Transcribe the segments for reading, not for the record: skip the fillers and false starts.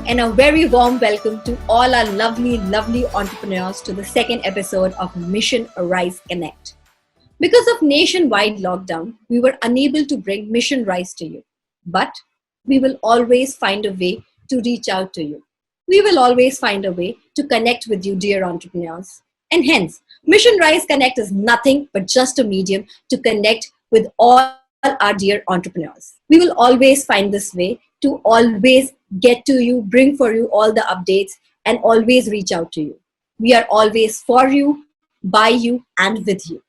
and a very warm welcome to all our lovely, lovely entrepreneurs to the second episode of Mission Rise Connect. Because of nationwide lockdown, we were unable to bring Mission Rise to you, but we will always find a way to reach out to you. We will always find a way to connect with you, dear entrepreneurs. And hence, Mission Rise Connect is nothing but just a medium to connect with all our dear entrepreneurs. We will always find this way to always get to you, bring for you all the updates, and always reach out to you. We are always for you, by you, and with you.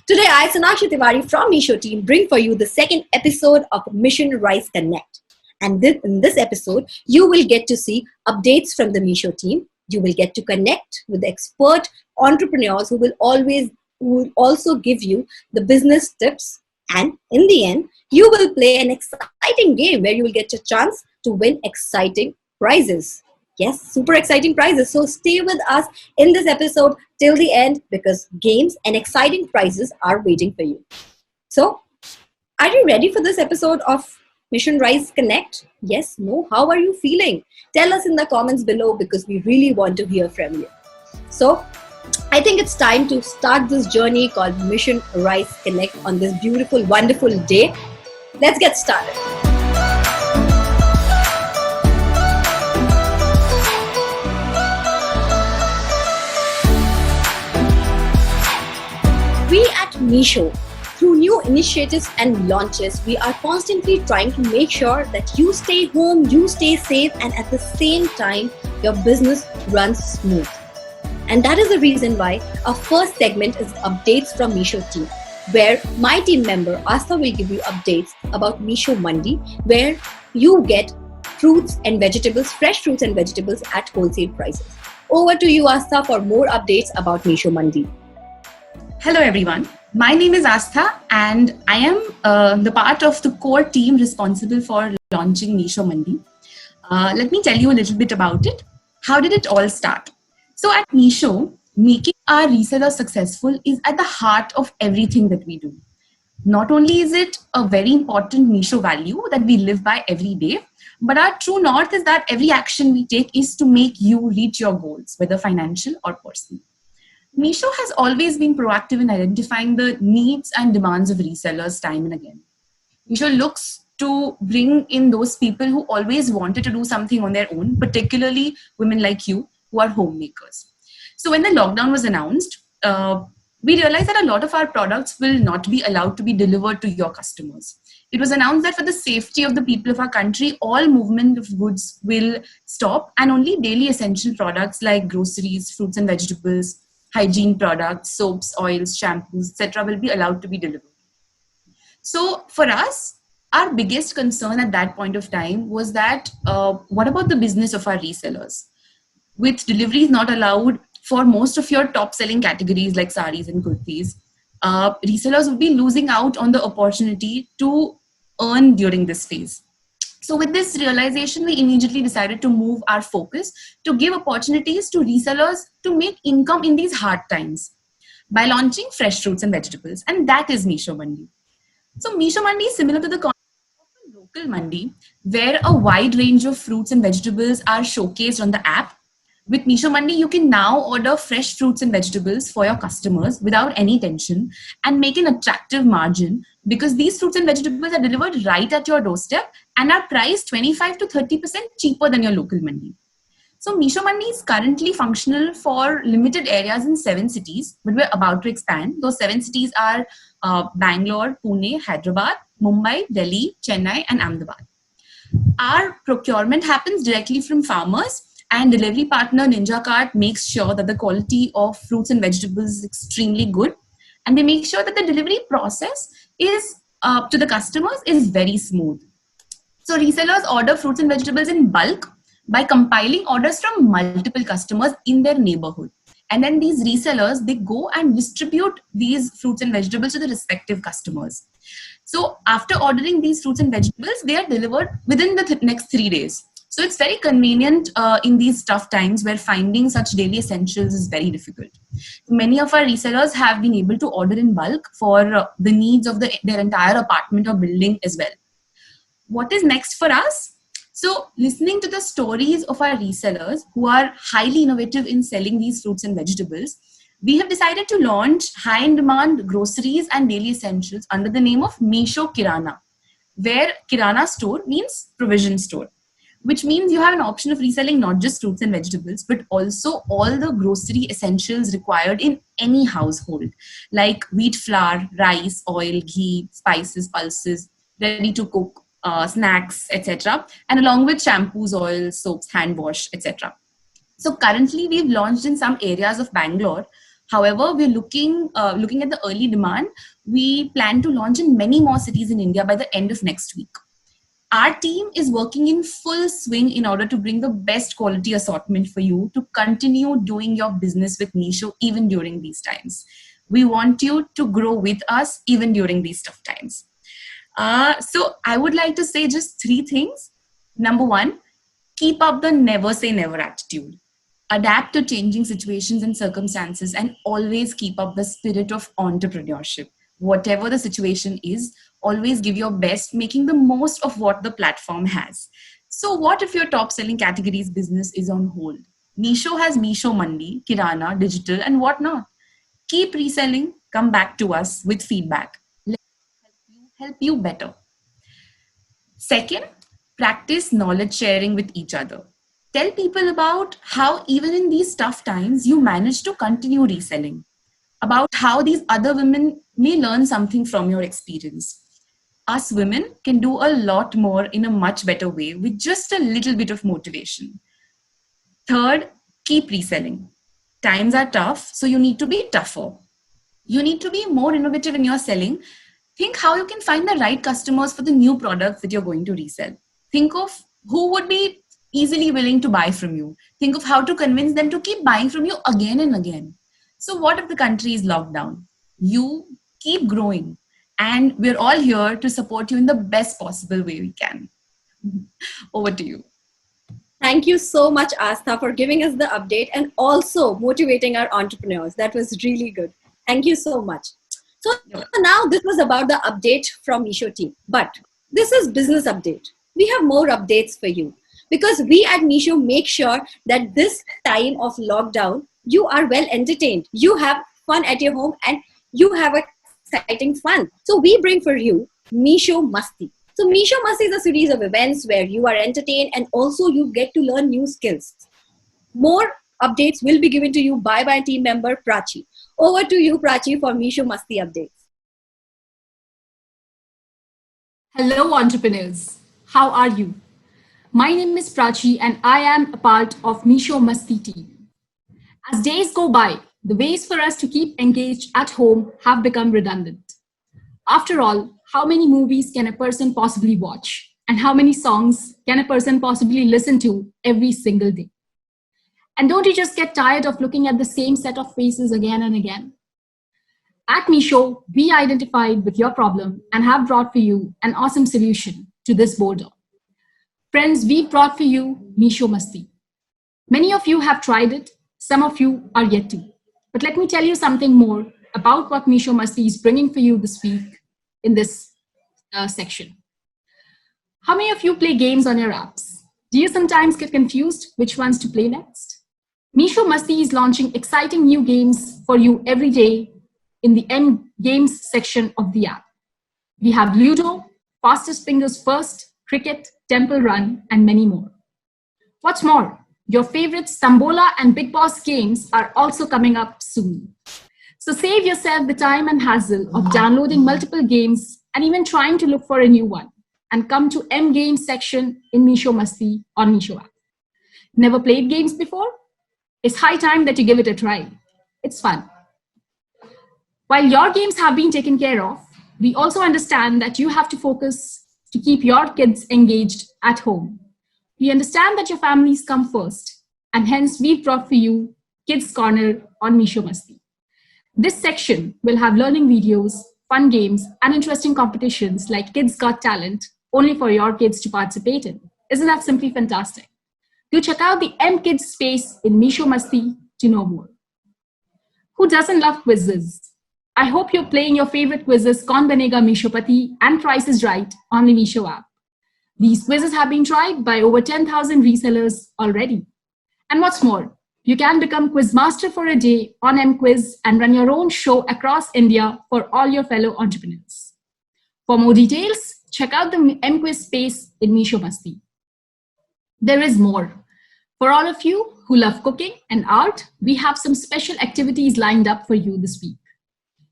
Today, I, Sonakshi Tiwari from Meesho team, bring for you the second episode of Mission Rise Connect. And in this episode, you will get to see updates from the Meesho team. You will get to connect with expert entrepreneurs who will also give you the business tips. And in the end, you will play an exciting game where you will get a chance to win exciting prizes. Yes, super exciting prizes. So stay with us in this episode till the end because games and exciting prizes are waiting for you. So, are you ready for this episode of Mission Rise Connect? Yes, no? How are you feeling? Tell us in the comments below because we really want to hear from you. So, I think it's time to start this journey called Mission Rise Connect on this beautiful, wonderful day. Let's get started. We at Meesho, through new initiatives and launches, we are constantly trying to make sure that you stay home, you stay safe, and at the same time, your business runs smooth. And that is the reason why our first segment is updates from Meesho team, where my team member Astha will give you updates about Meesho Mandi, where you get fruits and vegetables, fresh fruits and vegetables at wholesale prices. Over to you, Astha, for more updates about Meesho Mandi. Hello everyone, my name is Astha and I am the part of the core team responsible for launching Meesho Mandi. Let me tell you a little bit about it. How did it all start? So at Meesho, making our resellers successful is at the heart of everything that we do. Not only is it a very important Meesho value that we live by every day, but our true north is that every action we take is to make you reach your goals, whether financial or personal. Meesho has always been proactive in identifying the needs and demands of resellers time and again. Meesho looks to bring in those people who always wanted to do something on their own, particularly women like you who are homemakers. So when the lockdown was announced, we realized that a lot of our products will not be allowed to be delivered to your customers. It was announced that for the safety of the people of our country, all movement of goods will stop and only daily essential products like groceries, fruits and vegetables, hygiene products, soaps, oils, shampoos, etc. will be allowed to be delivered. So for us, our biggest concern at that point of time was that what about the business of our resellers? With deliveries not allowed for most of your top selling categories like saris and kurtis, resellers would be losing out on the opportunity to earn during this phase. So with this realization, we immediately decided to move our focus to give opportunities to resellers to make income in these hard times by launching fresh fruits and vegetables. And that is Meesho Mandi. So Meesho Mandi is similar to the concept of a local mandi, where a wide range of fruits and vegetables are showcased on the app. With Meesho Mandi, you can now order fresh fruits and vegetables for your customers without any tension and make an attractive margin because these fruits and vegetables are delivered right at your doorstep and are priced 25 to 30% cheaper than your local mandi. So Meesho Mandi is currently functional for limited areas in 7 cities, but we're about to expand. Those 7 cities are Bangalore, Pune, Hyderabad, Mumbai, Delhi, Chennai, and Ahmedabad. Our procurement happens directly from farmers. And delivery partner Ninja Cart makes sure that the quality of fruits and vegetables is extremely good. And they make sure that the delivery process is to the customers is very smooth. So resellers order fruits and vegetables in bulk by compiling orders from multiple customers in their neighborhood. And then these resellers, they go and distribute these fruits and vegetables to the respective customers. So after ordering these fruits and vegetables, they are delivered within the next 3 days. So it's very convenient in these tough times where finding such daily essentials is very difficult. Many of our resellers have been able to order in bulk for the needs of their entire apartment or building as well. What is next for us? So listening to the stories of our resellers who are highly innovative in selling these fruits and vegetables, we have decided to launch high-in-demand groceries and daily essentials under the name of Meesho Kirana, where Kirana store means provision store, which means you have an option of reselling not just fruits and vegetables, but also all the grocery essentials required in any household, like wheat flour, rice, oil, ghee, spices, pulses, ready to cook, snacks, etc., and along with shampoos, oils, soaps, hand wash, etc. So currently, we've launched in some areas of Bangalore. However, we're looking at the early demand. We plan to launch in many more cities in India by the end of next week. Our team is working in full swing in order to bring the best quality assortment for you to continue doing your business with Meesho even during these times. We want you to grow with us even during these tough times. So I would like to say just three things. Number one, keep up the never say never attitude. Adapt to changing situations and circumstances and always keep up the spirit of entrepreneurship. Whatever the situation is, always give your best, making the most of what the platform has. So what if your top selling categories business is on hold? Meesho has Meesho Mandi, Kirana, digital and whatnot. Keep reselling, come back to us with feedback. Let us help you better. Second, practice knowledge sharing with each other. Tell people about how, even in these tough times, you manage to continue reselling, about how these other women may learn something from your experience. Us women can do a lot more in a much better way with just a little bit of motivation. Third, keep reselling. Times are tough, so you need to be tougher. You need to be more innovative in your selling. Think how you can find the right customers for the new products that you're going to resell. Think of who would be easily willing to buy from you. Think of how to convince them to keep buying from you again and again. So what if the country is locked down? You keep growing, and we're all here to support you in the best possible way we can. Over to you. Thank you so much, Astha, for giving us the update and also motivating our entrepreneurs. That was really good. Thank you so much. So now this was about the update from Meesho team, but this is business update. We have more updates for you because we at Meesho make sure that this time of lockdown, you are well entertained. You have fun at your home and you have exciting fun. So we bring for you Meesho Masti. So Meesho Masti is a series of events where you are entertained and also you get to learn new skills. More updates will be given to you by my team member Prachi. Over to you, Prachi, for Meesho Masti updates. Hello, entrepreneurs. How are you? My name is Prachi and I am a part of Meesho Masti team. As days go by, the ways for us to keep engaged at home have become redundant. After all, how many movies can a person possibly watch? And how many songs can a person possibly listen to every single day? And don't you just get tired of looking at the same set of faces again and again? At Meesho, we identified with your problem and have brought for you an awesome solution to this boredom. Friends, we've brought for you Meesho Masti. Many of you have tried it, some of you are yet to. But let me tell you something more about what Meesho Masti is bringing for you this week in this section. How many of you play games on your apps? Do you sometimes get confused which ones to play next? Meesho Masti is launching exciting new games for you every day in the M Games section of the app. We have Ludo, Fastest Fingers First, Cricket, Temple Run, and many more. What's more, your favorite Sambola and Big Boss games are also coming up soon. So save yourself the time and hassle of downloading multiple games and even trying to look for a new one, and come to M Games section in Meesho Masti on Meesho app. Never played games before? It's high time that you give it a try. It's fun. While your games have been taken care of, we also understand that you have to focus to keep your kids engaged at home. We understand that your families come first, and hence we've brought for you Kids Corner on Meesho Masti. This section will have learning videos, fun games, and interesting competitions like Kids Got Talent, only for your kids to participate in. Isn't that simply fantastic? Do check out the M Kids space in Meesho Masti to know more. Who doesn't love quizzes? I hope you're playing your favorite quizzes Kaun Banega Meeshopati and Price is Right on the Meesho app. These quizzes have been tried by over 10,000 resellers already. And what's more, you can become quizmaster for a day on mQuiz and run your own show across India for all your fellow entrepreneurs. For more details, check out the mQuiz space in Meesho Masti. There is more. For all of you who love cooking and art, we have some special activities lined up for you this week.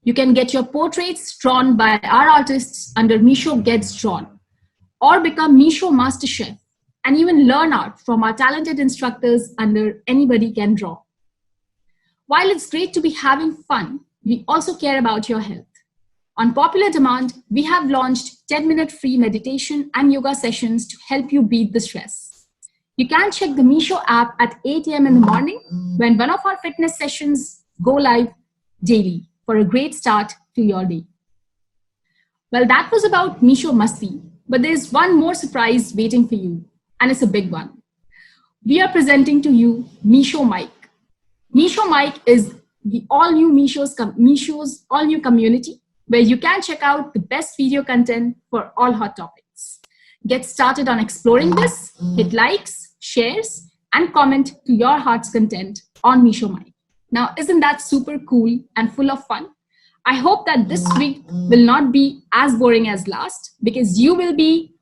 You can get your portraits drawn by our artists under Meesho Gets Drawn, or become Meesho Master Chef and even learn art from our talented instructors under Anybody Can Draw. While it's great to be having fun, we also care about your health. On popular demand, we have launched 10-minute free meditation and yoga sessions to help you beat the stress. You can check the Meesho app at 8 a.m. in the morning when one of our fitness sessions go live daily for a great start to your day. Well, that was about Meesho Masti, but there's one more surprise waiting for you, and it's a big one. We are presenting to you Meesho Mic. Meesho Mic is the all-new Meesho's all-new community where you can check out the best video content for all hot topics. Get started on exploring this, hit likes, shares, and comment to your heart's content on Meesho Mic. Now, isn't that super cool and full of fun? I hope that this week will not be as boring as last because you will be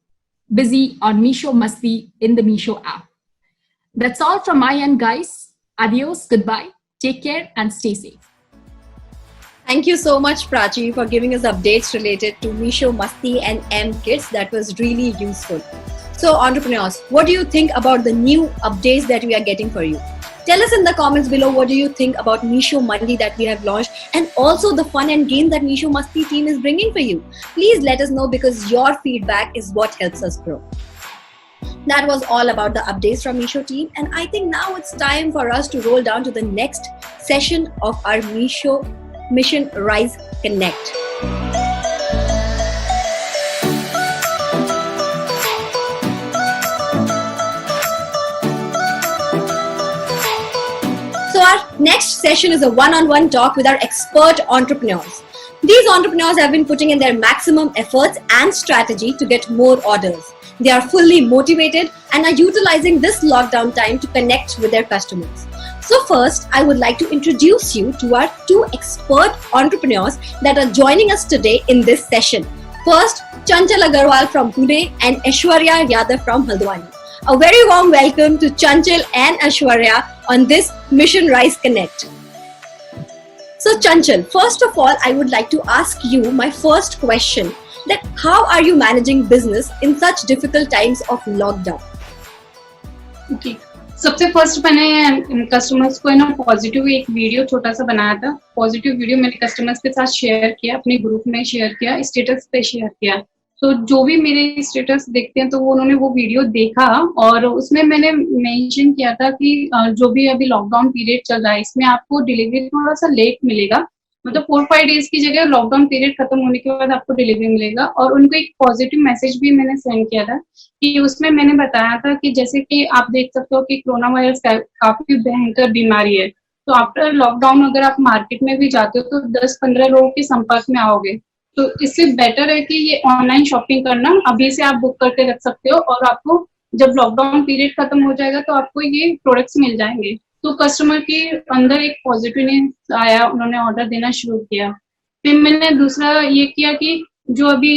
busy on Meesho Masti in the Meesho app. That's all from my end, guys. Adios, goodbye, take care, and stay safe. Thank you so much, Prachi, for giving us updates related to Meesho Masti and M Kits. That was really useful. So, entrepreneurs, what do you think about the new updates that we are getting for you? Tell us in the comments below what do you think about Meesho Mandi that we have launched and also the fun and games that Meesho Masti team is bringing for you. Please let us know because your feedback is what helps us grow. That was all about the updates from Meesho team, and I think now it's time for us to roll down to the next session of our Meesho Mission Rise Connect. So our next session is a one-on-one talk with our expert entrepreneurs. These entrepreneurs have been putting in their maximum efforts and strategy to get more orders. They are fully motivated and are utilizing this lockdown time to connect with their customers. So first, I would like to introduce you to our two expert entrepreneurs that are joining us today in this session. First, Chanchal Agarwal from Pune and Aishwariya Yadav from Haldwani. A very warm welcome to Chanchal and Aishwariya on this Mission Rise Connect. So Chanchal, first of all, I would like to ask you my first question, that how are you managing business in such difficult times of lockdown? Okay. सबसे first मैंने customers को है ना positive एक video छोटा सा बनाया था. पॉजिटिव वीडियो मैंने कस्टमर्स के साथ शेयर किया, अपने ग्रुप में शेयर किया, स्टेटस पे शेयर किया. तो जो भी मेरे स्टेटस देखते हैं तो वो उन्होंने वो वीडियो देखा और उसमें मैंने मेंशन किया था कि जो भी अभी लॉकडाउन पीरियड चल रहा है इसमें आपको डिलीवरी थोड़ा सा लेट मिलेगा. मतलब 4-5 डेज की जगह लॉकडाउन पीरियड खत्म होने के बाद आपको डिलीवरी मिलेगा. और उनको एक पॉजिटिव मैसेज भी मैंने सेंड किया था कि उसमें मैंने बताया था कि जैसे कि आप देख सकते हो कि कोरोना वायरस काफी भयंकर बीमारी है. तो आफ्टर लॉकडाउन अगर आप मार्केट में भी जाते हो तो 10-15 लोगों के संपर्क में आओगे. तो इससे बेटर है कि ये ऑनलाइन शॉपिंग करना अभी से आप बुक करके रख सकते हो और आपको जब लॉकडाउन पीरियड खत्म हो जाएगा तो आपको ये प्रोडक्ट्स मिल जाएंगे. तो कस्टमर के अंदर एक पॉजिटिवनेस आया, उन्होंने ऑर्डर देना शुरू किया. फिर मैंने दूसरा ये किया कि जो अभी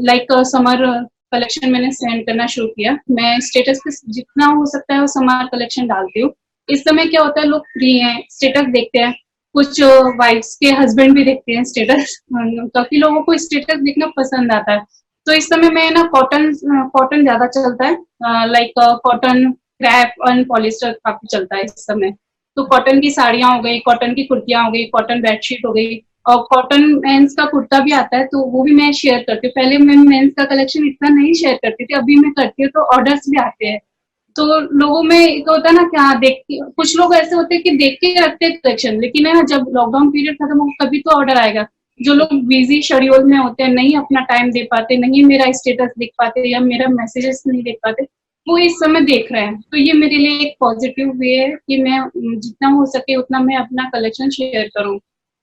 लाइक समर कलेक्शन मैंने सेंड करना शुरू किया. मैं स्टेटस पे जितना हो सकता है वो समर कलेक्शन डालती हूँ. इस समय क्या होता है, लोग फ्री हैं, स्टेटस देखते हैं, कुछ वाइफ्स के हस्बैंड भी देखते हैं स्टेटस. काफी लोगों को स्टेटस देखना पसंद आता है. तो इस समय मैं ना कॉटन ज्यादा चलता है, लाइक कॉटन, क्रैप और पॉलिस्टर काफी चलता है इस समय. तो कॉटन की साड़ियां हो गई, कॉटन की कुर्तियां हो गई, कॉटन बेडशीट हो गई और कॉटन मेंस का कुर्ता भी आता है तो वो भी मैं शेयर करती हूँ. पहले मैं मेंस का कलेक्शन इतना नहीं शेयर करती थी, अभी मैं करती हूँ तो ऑर्डर्स भी आते हैं. तो लोगों में एक होता है ना क्या देख, कुछ लोग ऐसे होते हैं कि देख के रखते हैं कलेक्शन, लेकिन है जब लॉकडाउन पीरियड खत्म होगा तभी तो ऑर्डर आएगा. जो लोग बिजी शेड्यूल में होते हैं, नहीं अपना टाइम दे पाते, नहीं मेरा स्टेटस देख पाते या मेरा मैसेजेस नहीं देख पाते, वो इस समय देख रहे हैं. तो ये मेरे लिए एक पॉजिटिव वे है कि मैं जितना हो सके उतना मैं अपना कलेक्शन शेयर करूं.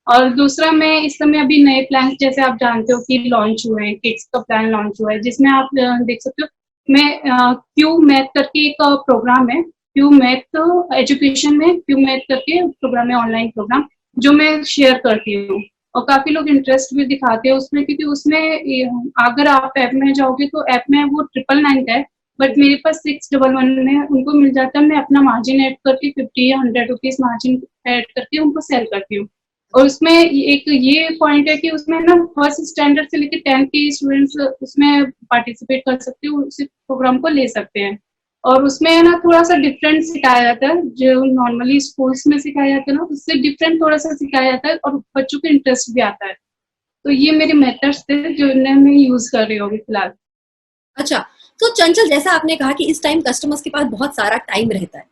और दूसरा, मैं इस समय अभी नए प्लान जैसे आप जानते हो कि लॉन्च हुए हैं, किड्स का प्लान लॉन्च हुआ है जिसमें आप देख सकते हो मैं क्यू मैथ करके एक प्रोग्राम है, क्यू मैथ एजुकेशन में क्यू मैथ करके प्रोग्राम है, ऑनलाइन प्रोग्राम जो मैं शेयर करती हूँ। और काफी लोग इंटरेस्ट भी दिखाते हैं उसमें, क्योंकि उसमें अगर आप ऐप में जाओगे तो ऐप में वो 999 का है, बट मेरे पास 611 में उनको मिल जाता है। मैं अपना मार्जिन ऐड करके 50 या 100 रुपीज मार्जिन ऐड करके उनको सेल करती हूँ। और उसमें एक ये पॉइंट है कि उसमें ना फर्स्ट स्टैंडर्ड से लेकर 10th के स्टूडेंट्स उसमें पार्टिसिपेट कर सकते हो, उस प्रोग्राम को ले सकते हैं। और उसमें ना थोड़ा सा डिफरेंट सिखाया जाता है, जो नॉर्मली स्कूल्स में सिखाया जाता है ना उससे डिफरेंट थोड़ा सा सिखाया जाता है, और बच्चों को इंटरेस्ट भी आता है। तो ये मेरे मेथड्स थे जो मैं यूज कर रही हूँ अभी फिलहाल। अच्छा, तो चंचल, जैसा आपने कहा कि इस टाइम कस्टमर्स के पास बहुत सारा टाइम रहता है,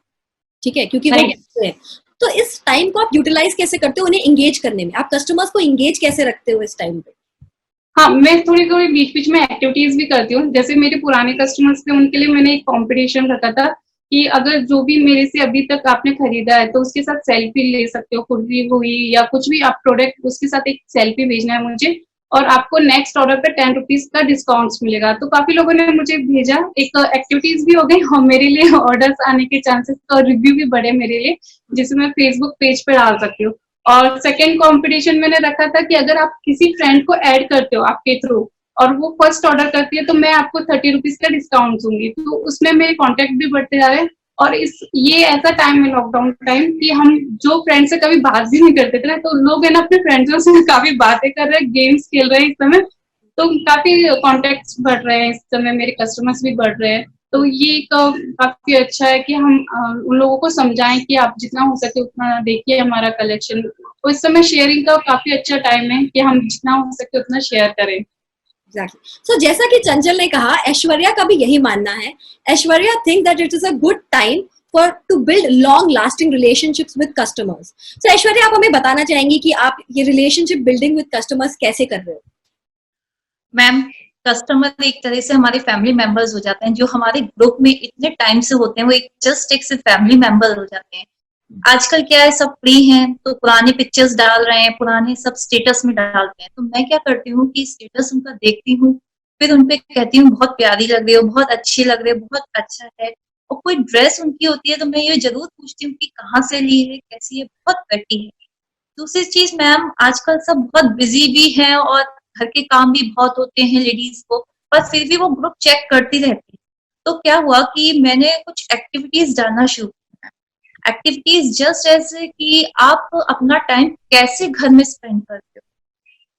ठीक है, क्योंकि वो है, तो इस टाइम को आप यूटिलाइज कैसे करते हो उन्हें एंगेज करने में? आप कस्टमर्स को एंगेज कैसे रखते हो इस टाइम पे? हाँ, मैं थोड़ी थोड़ी बीच बीच में एक्टिविटीज भी करती हूँ। जैसे मेरे पुराने कस्टमर्स थे उनके लिए मैंने एक कंपटीशन रखा था कि अगर जो भी मेरे से अभी तक आपने खरीदा है तो उसके साथ सेल्फी ले सकते हो, कुर्ती हुई या कुछ भी आप प्रोडक्ट, उसके साथ एक सेल्फी भेजना है मुझे, और आपको नेक्स्ट ऑर्डर पे 10 रुपीज का डिस्काउंट मिलेगा। तो काफी लोगों ने मुझे भेजा, एक एक्टिविटीज भी हो गई और मेरे लिए ऑर्डर्स आने के चांसेस और रिव्यू भी बढ़े मेरे लिए, जिसे मैं फेसबुक पेज पे डाल सकती हूँ। और सेकेंड कंपटीशन मैंने रखा था कि अगर आप किसी फ्रेंड को ऐड करते हो आपके थ्रू और वो फर्स्ट ऑर्डर करती है तो मैं आपको 30 रुपीज का डिस्काउंट दूंगी। तो उसमें मेरे कॉन्टेक्ट भी बढ़ते जा रहे हैं। और ये ऐसा टाइम है लॉकडाउन टाइम कि हम जो फ्रेंड से कभी बात भी नहीं करते थे ना, तो लोग है ना अपने फ्रेंड्सों से काफी बातें कर रहे हैं, गेम्स खेल रहे हैं इस समय। तो काफी कॉन्टेक्ट्स बढ़ रहे हैं इस समय, मेरे कस्टमर्स भी बढ़ रहे हैं। तो ये एक काफी अच्छा है कि हम उन लोगों को समझाएं कि आप जितना हो सके उतना देखिए हमारा कलेक्शन। तो इस समय शेयरिंग का काफी अच्छा टाइम है कि हम जितना हो सके उतना शेयर करें। Exactly. So, जैसा कि चंचल ने कहा, ऐश्वर्या का भी यही मानना है। Aishwarya think that it is a good time for to build long lasting relationships with customers. So Aishwarya, आप हमें बताना चाहेंगी कि आप ये रिलेशनशिप बिल्डिंग विद कस्टमर्स कैसे कर रहे हो? मैम, कस्टमर एक तरह से हमारे फैमिली मेंबर्स हो जाते हैं, जो हमारे ग्रुप में इतने टाइम से होते हैं, वो एक फैमिली मेंबर हो जाते हैं। आजकल क्या है, सब फ्री हैं तो पुराने पिक्चर्स डाल रहे हैं, पुराने सब स्टेटस में डालते हैं। तो मैं क्या करती हूँ कि स्टेटस उनका देखती हूँ, फिर उनपे कहती हूँ बहुत प्यारी लग रही हो, बहुत अच्छी लग रही हो, बहुत अच्छा है। और कोई ड्रेस उनकी होती है तो मैं ये जरूर पूछती हूँ कि कहाँ से ली है, कैसी है, बहुत प्रेटी है। दूसरी चीज मैम, आजकल सब बहुत बिजी भी हैं और घर के काम भी बहुत होते हैं लेडीज को, पर फिर भी वो ग्रुप चेक करती रहती है। तो क्या हुआ कि मैंने कुछ एक्टिविटीज डालना शुरू किया। एक्टिविटीज जस्ट ऐसे कि आप अपना टाइम कैसे घर में स्पेंड करते हो।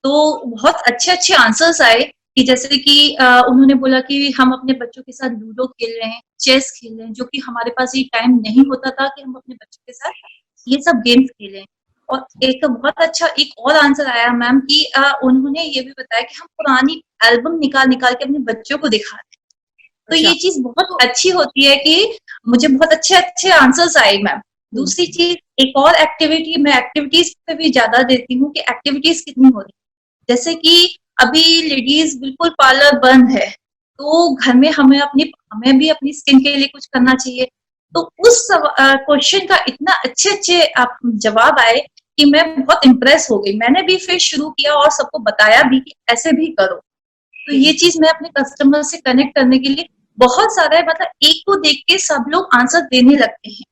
तो बहुत अच्छे अच्छे आंसर्स आए कि जैसे कि उन्होंने बोला कि हम अपने बच्चों के साथ लूडो खेल रहे हैं, चेस खेल रहे हैं, जो कि हमारे पास ये टाइम नहीं होता था कि हम अपने बच्चों के साथ ये सब गेम्स खेलें। और एक बहुत अच्छा एक और आंसर आया मैम कि उन्होंने ये भी बताया कि हम पुरानी एल्बम निकाल निकाल के अपने बच्चों को दिखाते हैं। तो ये चीज बहुत अच्छी होती है कि मुझे बहुत अच्छे अच्छे आंसर्स आए मैम। दूसरी चीज, एक और एक्टिविटी, मैं एक्टिविटीज पे भी ज्यादा देती हूँ कि एक्टिविटीज कितनी हो रही है। जैसे कि अभी लेडीज बिल्कुल पार्लर बंद है, तो घर में हमें भी अपनी स्किन के लिए कुछ करना चाहिए। तो उस क्वेश्चन का इतना अच्छे अच्छे आप जवाब आए कि मैं बहुत इम्प्रेस हो गई। मैंने भी फिर शुरू किया और सबको बताया भी कि ऐसे भी करो। तो ये चीज मैं अपने कस्टमर से कनेक्ट करने के लिए बहुत सारा है, मतलब एक को देख के सब लोग आंसर देने लगते हैं।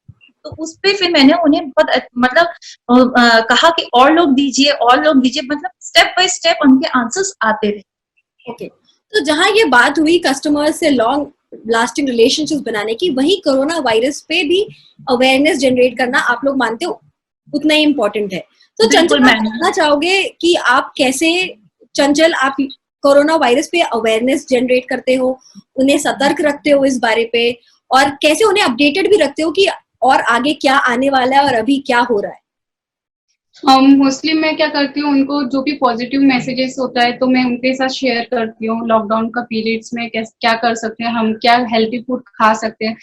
तो उस पे फिर मैंने उन्हें बहुत मतलब कहा कि और लोग दीजिए, मतलब स्टेप बाय स्टेप उनके आंसर्स आते रहे। ओके, तो जहां ये बात हुई कस्टमर से लॉन्ग लास्टिंग रिलेशनशिप्स बनाने की, वहीं कोरोना वायरस पे भी अवेयरनेस जनरेट करना आप लोग मानते हो उतना ही इम्पोर्टेंट है। तो चंचल, आप बताना चाहोगे कि आप कैसे, चंचल, आप कोरोना वायरस पे अवेयरनेस जनरेट करते हो, उन्हें सतर्क रखते हो इस बारे पे, और कैसे उन्हें अपडेटेड भी रखते हो कि और आगे क्या आने वाला है और अभी क्या हो रहा है? मोस्टली मैं क्या करती हूँ, उनको जो भी पॉजिटिव मैसेजेस होता है तो मैं उनके साथ शेयर करती हूँ। लॉकडाउन का पीरियड्स में क्या कर सकते हैं हम, क्या हेल्थी फूड खा सकते हैं।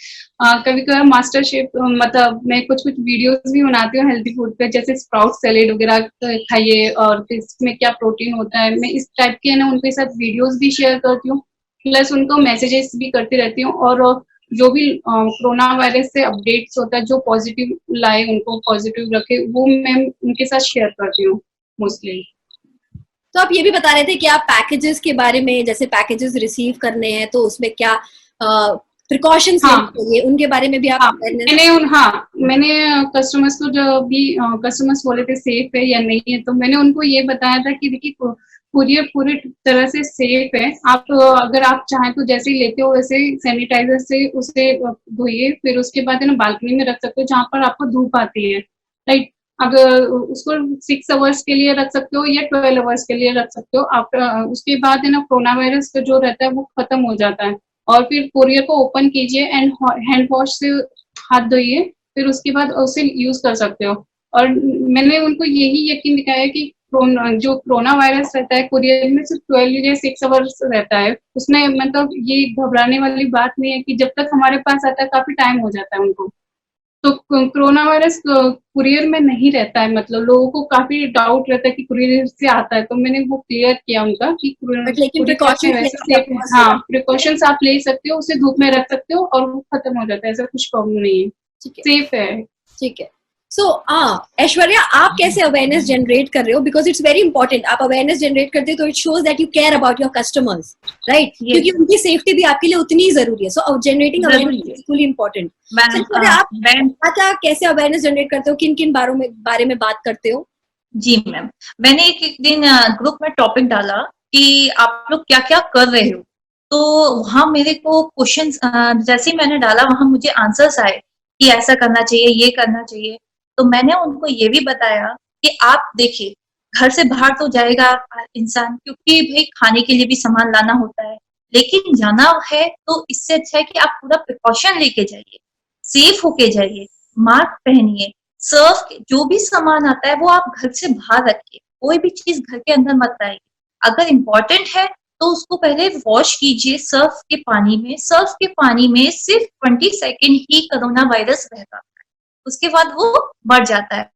कभी कभी मास्टर शेफ, मतलब मैं कुछ कुछ वीडियोस भी बनाती हूँ हेल्थी फूड पे, जैसे स्प्राउट सैलेड वगैरह खाइए और इसमें क्या प्रोटीन होता है। मैं इस टाइप के ना उनके साथ वीडियोज भी शेयर करती हूँ, प्लस उनको मैसेजेस भी करती रहती हूँ। और जो भी कोरोना वायरस से अपडेट्स होता है, जो पॉजिटिव लाए, उनको पॉजिटिव रखे, वो मैं उनके साथ शेयर करती हूँ मोस्टली। तो आप ये भी बता रहे थे कि आप पैकेजेस के बारे में, जैसे पैकेजेस रिसीव करने हैं तो उसमें क्या प्रिकॉशंस लेने चाहिए, उनके बारे में भी आप मैंने कस्टमर्स को जो भी कस्टमर्स बोले थे सेफ है या नहीं है, तो मैंने उनको ये बताया था कि देखिए कुरियर पूरी तरह से सेफ है। आप अगर आप चाहें तो जैसे ही लेते हो वैसे सैनिटाइजर से उसे धोइए, फिर उसके बाद है ना बालकनी में रख सकते हो जहाँ पर आपको धूप आती है, राइट। अगर उसको 6 आवर्स के लिए रख सकते हो या 12 आवर्स के लिए रख सकते हो। आफ्टर उसके बाद है ना कोरोना वायरस का जो रहता है वो खत्म हो जाता है। और फिर कुरियर को ओपन कीजिए एंड हैंड वॉश से हाथ धोइए, फिर उसके बाद उसे यूज कर सकते हो। और मैंने उनको यही यकीन दिखाया कि जो कोरोना वायरस रहता है कुरियर में सिर्फ 12 या 6 आवर्स रहता है, उसमें मतलब ये घबराने वाली बात नहीं है कि जब तक हमारे पास आता है काफी टाइम हो जाता है उनको। तो कोरोना वायरस कुरियर में नहीं रहता है, मतलब लोगों को काफी डाउट रहता है कि कुरियर से आता है, तो मैंने वो क्लियर किया उनका कि लेकिन प्रिकॉशंस आप ले सकते हो, उसे धूप में रख सकते हो और वो खत्म हो जाता है, ऐसा कुछ प्रॉब्लम नहीं है, सेफ है। ठीक है। सो ऐश्वर्या, आप कैसे अवेयरनेस जनरेट कर रहे हो? Because it's very important. आप अवेयरनेस जनरेट करते हो तो it shows that you care about your customers, right? क्योंकि उनकी सेफ्टी भी आपके लिए उतनी ही जरूरी है। So generating awareness is equally important. आप क्या कैसे अवेयरनेस जनरेट करते हो? किन किन बारे में बात करते हो? जी मैम, मैंने एक दिन ग्रुप में टॉपिक डाला कि आप लोग क्या क्या कर रहे हो, तो वहां मेरे को क्वेश्चंस जैसे ही मैंने डाला वहां मुझे आंसर्स आए कि ऐसा करना चाहिए, ये करना चाहिए। तो मैंने उनको ये भी बताया कि आप देखिए घर से बाहर तो जाएगा इंसान, क्योंकि भाई खाने के लिए भी सामान लाना होता है, लेकिन जाना है तो इससे अच्छा है कि आप पूरा प्रिकॉशन लेके जाइए, सेफ होके जाइए, मास्क पहनिए, सर्फ जो भी सामान आता है वो आप घर से बाहर रखिए, कोई भी चीज घर के अंदर मत लाइए। अगर इम्पोर्टेंट है तो उसको पहले वॉश कीजिए सर्फ के पानी में। सर्फ के पानी में सिर्फ 20 सेकेंड ही कोरोना वायरस रहता है, उसके बाद वो मर जाता है।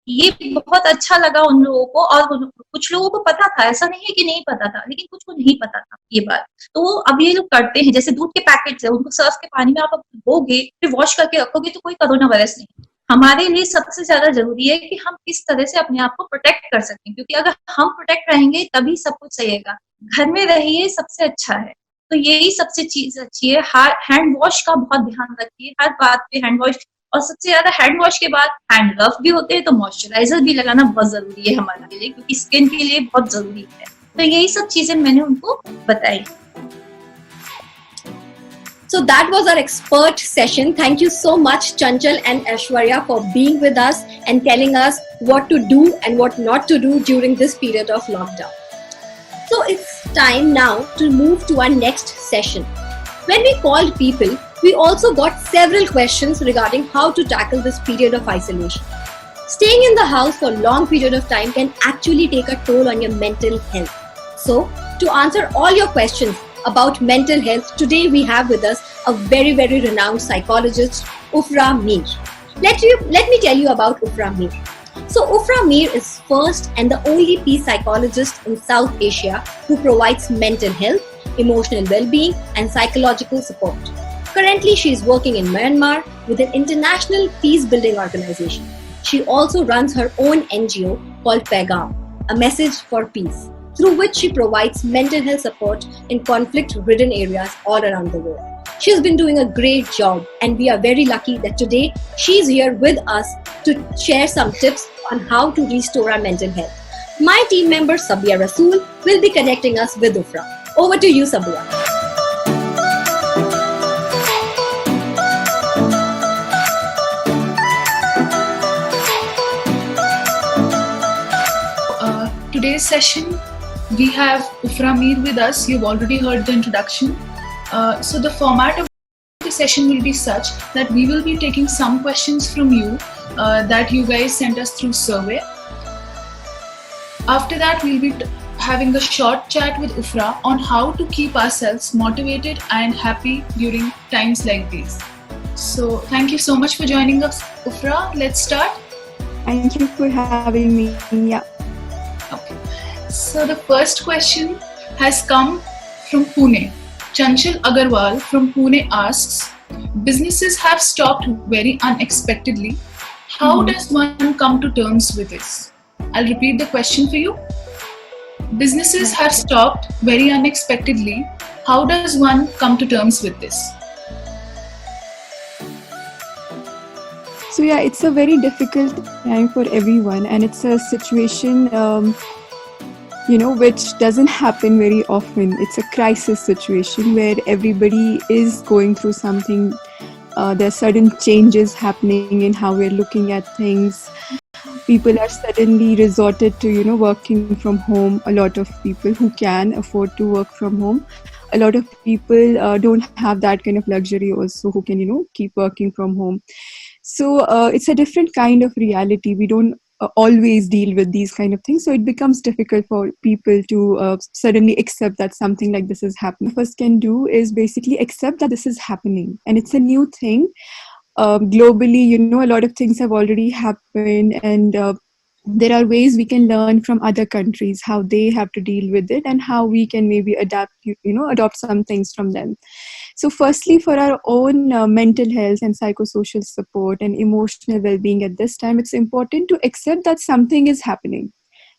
ये बहुत अच्छा लगा उन लोगों को, और कुछ लोगों को पता था, ऐसा नहीं है कि नहीं पता था, लेकिन कुछ को नहीं पता था ये बात। तो वो अब ये लोग करते हैं, जैसे दूध के पैकेट्स है उनको सर्फ के पानी में आप धोगे फिर वॉश करके रखोगे तो कोई कोरोना वायरस नहीं। हमारे लिए सबसे ज्यादा जरूरी है कि हम किस तरह से अपने आप को प्रोटेक्ट कर सकें, क्योंकि अगर हम प्रोटेक्ट रहेंगे तभी सब कुछ सही रहेगा। घर में रहिए सबसे अच्छा है, तो यही सबसे चीज अच्छी है। हैंड वॉश का बहुत ध्यान रखिए, हर बात पे हैंड वॉश, और सबसे ज्यादा हैंड वॉश के बाद हैंड ग्लव भी होते हैं, तो मॉइस्चराइजर भी लगाना बहुत जरूरी है हमारे लिए, क्योंकि स्किन के लिए बहुत जरूरी है। तो यही सब चीजें मैंने उनको बताई। So that was our expert session. Thank you so much, Chanchal and Aishwariya, for being with us and telling us what to do and what not to do during this period of lockdown. So it's time now to move to our next session. When we called people, we also got several questions regarding how to tackle this period of isolation. Staying in the house for a long period of time can actually take a toll on your mental health. So, to answer all your questions about mental health, today we have with us a very, very renowned psychologist, Ufra Mir. Let me tell you about Ufra Mir. So Ufra Mir is first and the only peace psychologist in South Asia who provides mental health, emotional well-being and psychological support. Currently, she is working in Myanmar with an international peace-building organization. She also runs her own NGO called Paigam, a message for peace, through which she provides mental health support in conflict-ridden areas all around the world. She has been doing a great job, and we are very lucky that today she is here with us to share some tips on how to restore our mental health. My team member Sabia Rasool will be connecting us with Ufra. Over to you, Sabia. Today's session, we have Ufra Mir with us. You've already heard the introduction. So the format of the session will be such that we will be taking some questions from you that you guys sent us through survey. After that, we'll be having a short chat with Ufra on how to keep ourselves motivated and happy during times like these. So thank you so much for joining us, Ufra. Let's start. Thank you for having me. Yeah. Okay. So the first question has come from Pune. Chanchal Agarwal from Pune asks, businesses have stopped very unexpectedly. How does one come to terms with this? I'll repeat the question for you. Businesses have stopped very unexpectedly. How does one come to terms with this? So yeah, it's a very difficult time for everyone, and it's a situation, which doesn't happen very often. It's a crisis situation where everybody is going through something. There are certain changes happening in how we're looking at things. People are suddenly resorted to, working from home. A lot of people who can afford to work from home. A lot of people don't have that kind of luxury also who can, keep working from home. So it's a different kind of reality. We don't always deal with these kind of things. So it becomes difficult for people to suddenly accept that something like this is happening. First can do is basically accept that this is happening and it's a new thing. Globally, a lot of things have already happened, and there are ways we can learn from other countries how they have to deal with it and how we can maybe adopt some things from them. So firstly, for our own mental health and psychosocial support and emotional well-being at this time, it's important to accept that something is happening.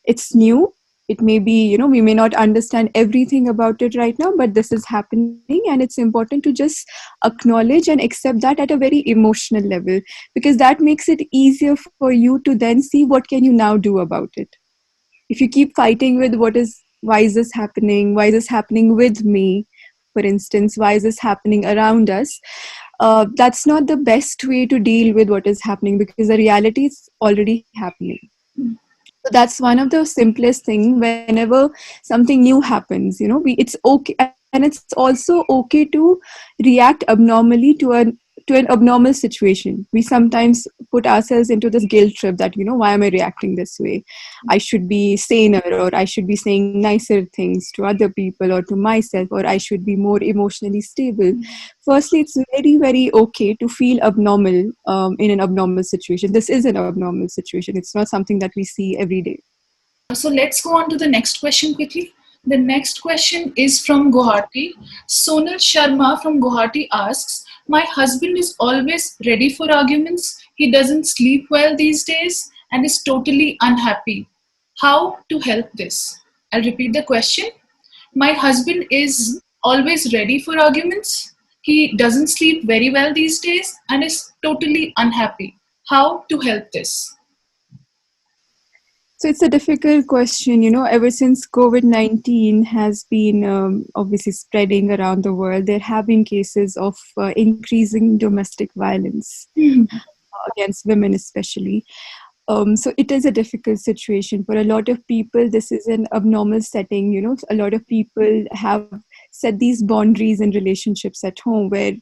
It's new. It may be, we may not understand everything about it right now, but this is happening, and it's important to just acknowledge and accept that at a very emotional level, because that makes it easier for you to then see what can you now do about it. If you keep fighting with why is this happening, why is this happening with me, for instance, why is this happening around us, that's not the best way to deal with what is happening, because the reality is already happening. So that's one of the simplest thing. Whenever something new happens, it's okay, and it's also okay to react abnormally to an abnormal situation. We sometimes put ourselves into this guilt trip that, why am I reacting this way? I should be saner, or I should be saying nicer things to other people or to myself, or I should be more emotionally stable. Firstly, it's very, very okay to feel abnormal in an abnormal situation. This is an abnormal situation. It's not something that we see every day. So let's go on to the next question quickly. The next question is from Guwahati. Sonal Sharma from Guwahati asks, my husband is always ready for arguments. He doesn't sleep well these days and is totally unhappy. How to help this? I'll repeat the question. My husband is always ready for arguments. He doesn't sleep very well these days and is totally unhappy. How to help this? So it's a difficult question. Ever since COVID-19 has been obviously spreading around the world, there have been cases of increasing domestic violence against women, especially. So it is a difficult situation for a lot of people. This is an abnormal setting. A lot of people have set these boundaries in relationships at home, where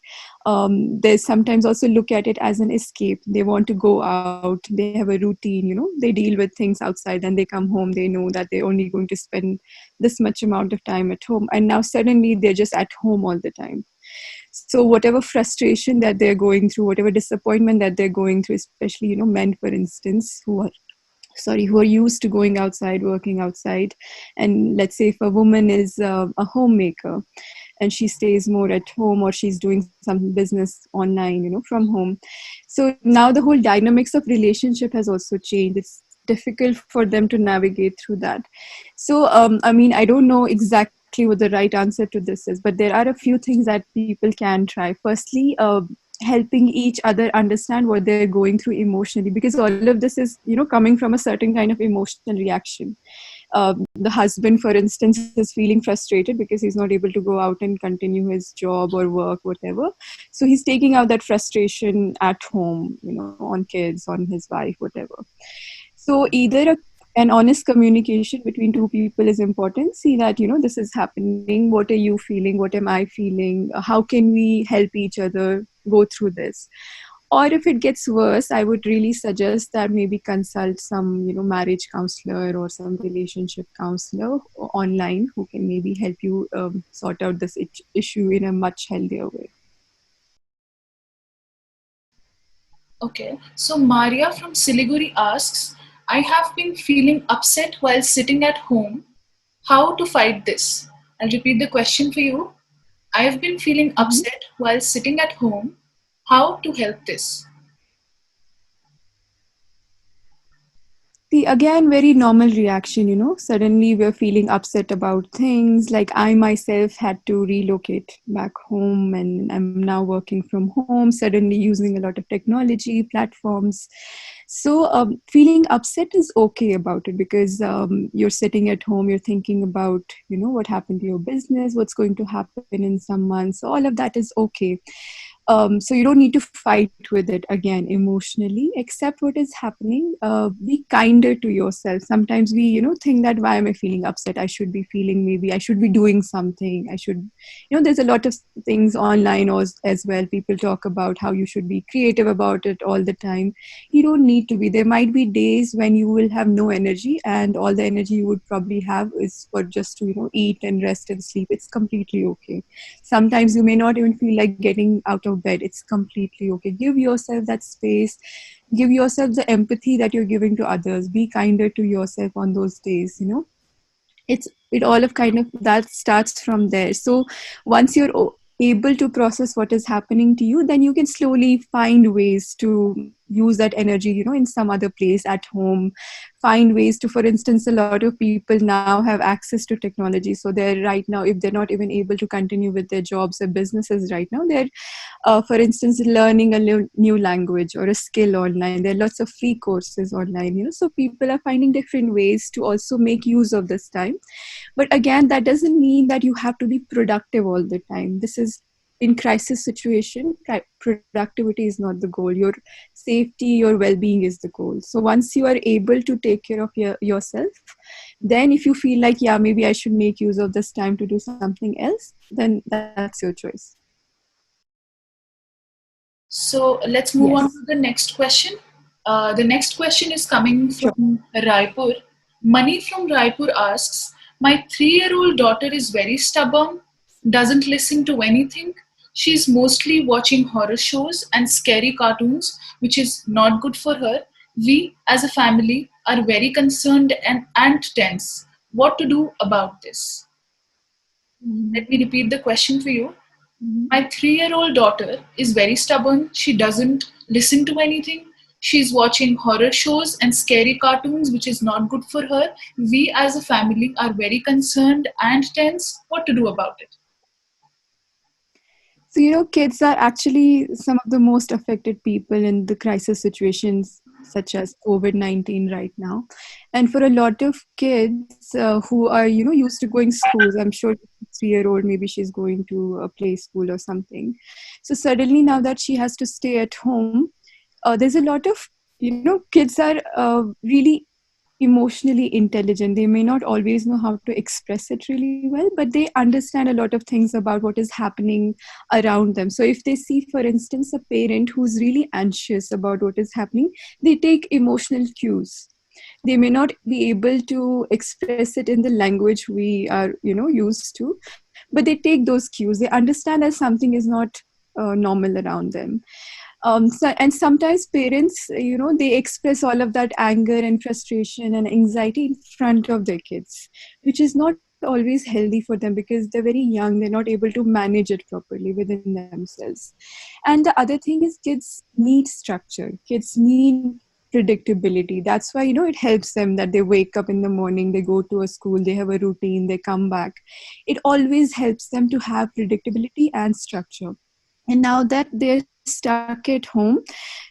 they sometimes also look at it as an escape. They want to go out. They have a routine. They deal with things outside, and they come home. They know that they're only going to spend this much amount of time at home, and now suddenly they're just at home all the time. So whatever frustration that they're going through, whatever disappointment that they're going through, especially, men, for instance, who are used to going outside, working outside. And let's say if a woman is a homemaker and she stays more at home, or she's doing some business online, from home. So now the whole dynamics of relationship has also changed. It's difficult for them to navigate through that. So, I don't know exactly what the right answer to this is, but there are a few things that people can try. Firstly, helping each other understand what they're going through emotionally, because all of this is, coming from a certain kind of emotional reaction. The husband, for instance, is feeling frustrated because he's not able to go out and continue his job or work, whatever. So he's taking out that frustration at home, on kids, on his wife, whatever. So either an honest communication between two people is important. See that, this is happening. What are you feeling? What am I feeling? How can we help each other go through this? Or if it gets worse, I would really suggest that maybe consult some, marriage counselor or some relationship counselor online, who can maybe help you sort out this issue in a much healthier way. Okay, so Maria from Siliguri asks, I have been feeling upset while sitting at home. How to fight this? I'll repeat the question for you. I have been feeling upset while sitting at home. How to help this? See, again, very normal reaction, Suddenly we're feeling upset about things. Like I myself had to relocate back home and I'm now working from home, suddenly using a lot of technology platforms. So, feeling upset is okay about it because you're sitting at home, you're thinking about, what happened to your business, what's going to happen in some months. So all of that is okay. So you don't need to fight with it again emotionally. Accept what is happening. Be kinder to yourself. Sometimes we think that why am I feeling upset, I should be feeling, maybe I should be doing something, I should, there's a lot of things online as well. People talk about how you should be creative about it all the time. You don't need to be. There might be days when you will have no energy and all the energy you would probably have is for just to eat and rest and sleep. It's completely okay. Sometimes you may not even feel like getting out of bed. It's completely okay. Give yourself that space. Give yourself the empathy that you're giving to others. Be kinder to yourself on those days. It all of kind of that starts from there. So once you're able to process what is happening to you, then you can slowly find ways to use that energy in some other place at home. Find ways to, for instance, a lot of people now have access to technology, so they're right now, if they're not even able to continue with their jobs or businesses right now, they're for instance, learning a new language or a skill online. There are lots of free courses online, so people are finding different ways to also make use of this time. But again, that doesn't mean that you have to be productive all the time. This is in crisis situation, productivity is not the goal. Your safety, your well-being is the goal. So once you are able to take care of yourself, then if you feel like, yeah, maybe I should make use of this time to do something else, then that's your choice. So let's move Yes. on to the next question. The next question is coming from Raipur. Mani from Raipur asks, my 3-year-old daughter is very stubborn, doesn't listen to anything. She's mostly watching horror shows and scary cartoons, which is not good for her. We, as a family, are very concerned and tense. What to do about this? Let me repeat the question for you. My 3-year-old daughter is very stubborn. She doesn't listen to anything. She's watching horror shows and scary cartoons, which is not good for her. We as a family are very concerned and tense. What to do about it? So, kids are actually some of the most affected people in the crisis situations, such as COVID-19 right now. And for a lot of kids who are, used to going schools, I'm sure 3-year-old, maybe she's going to a play school or something. So suddenly now that she has to stay at home, there's a lot of, kids are really emotionally intelligent. They may not always know how to express it really well, but they understand a lot of things about what is happening around them. So if they see, for instance, a parent who's really anxious about what is happening, they take emotional cues. They may not be able to express it in the language we are used to, but they take those cues. They understand that something is not normal around them. And sometimes parents, they express all of that anger and frustration and anxiety in front of their kids, which is not always healthy for them because they're very young. They're not able to manage it properly within themselves. And the other thing is, kids need structure. Kids need predictability. That's why, it helps them that they wake up in the morning, they go to a school, they have a routine, they come back. It always helps them to have predictability and structure. And now that they're stuck at home,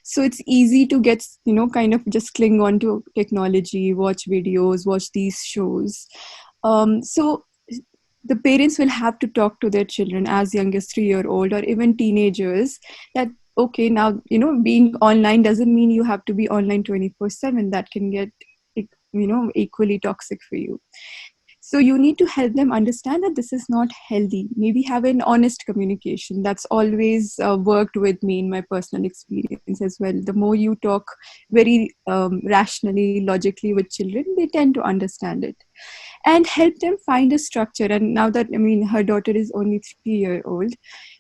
so it's easy to get kind of just cling on to technology, watch videos, watch these shows. So the parents will have to talk to their children as young as 3-year-old or even teenagers that, okay, now being online doesn't mean you have to be online 24/7. That can get equally toxic for you. So you need to help them understand that this is not healthy. Maybe have an honest communication. That's always worked with me in my personal experience as well. The more you talk very rationally, logically with children, they tend to understand it. And help them find a structure. And now that, her daughter is only 3-year-old,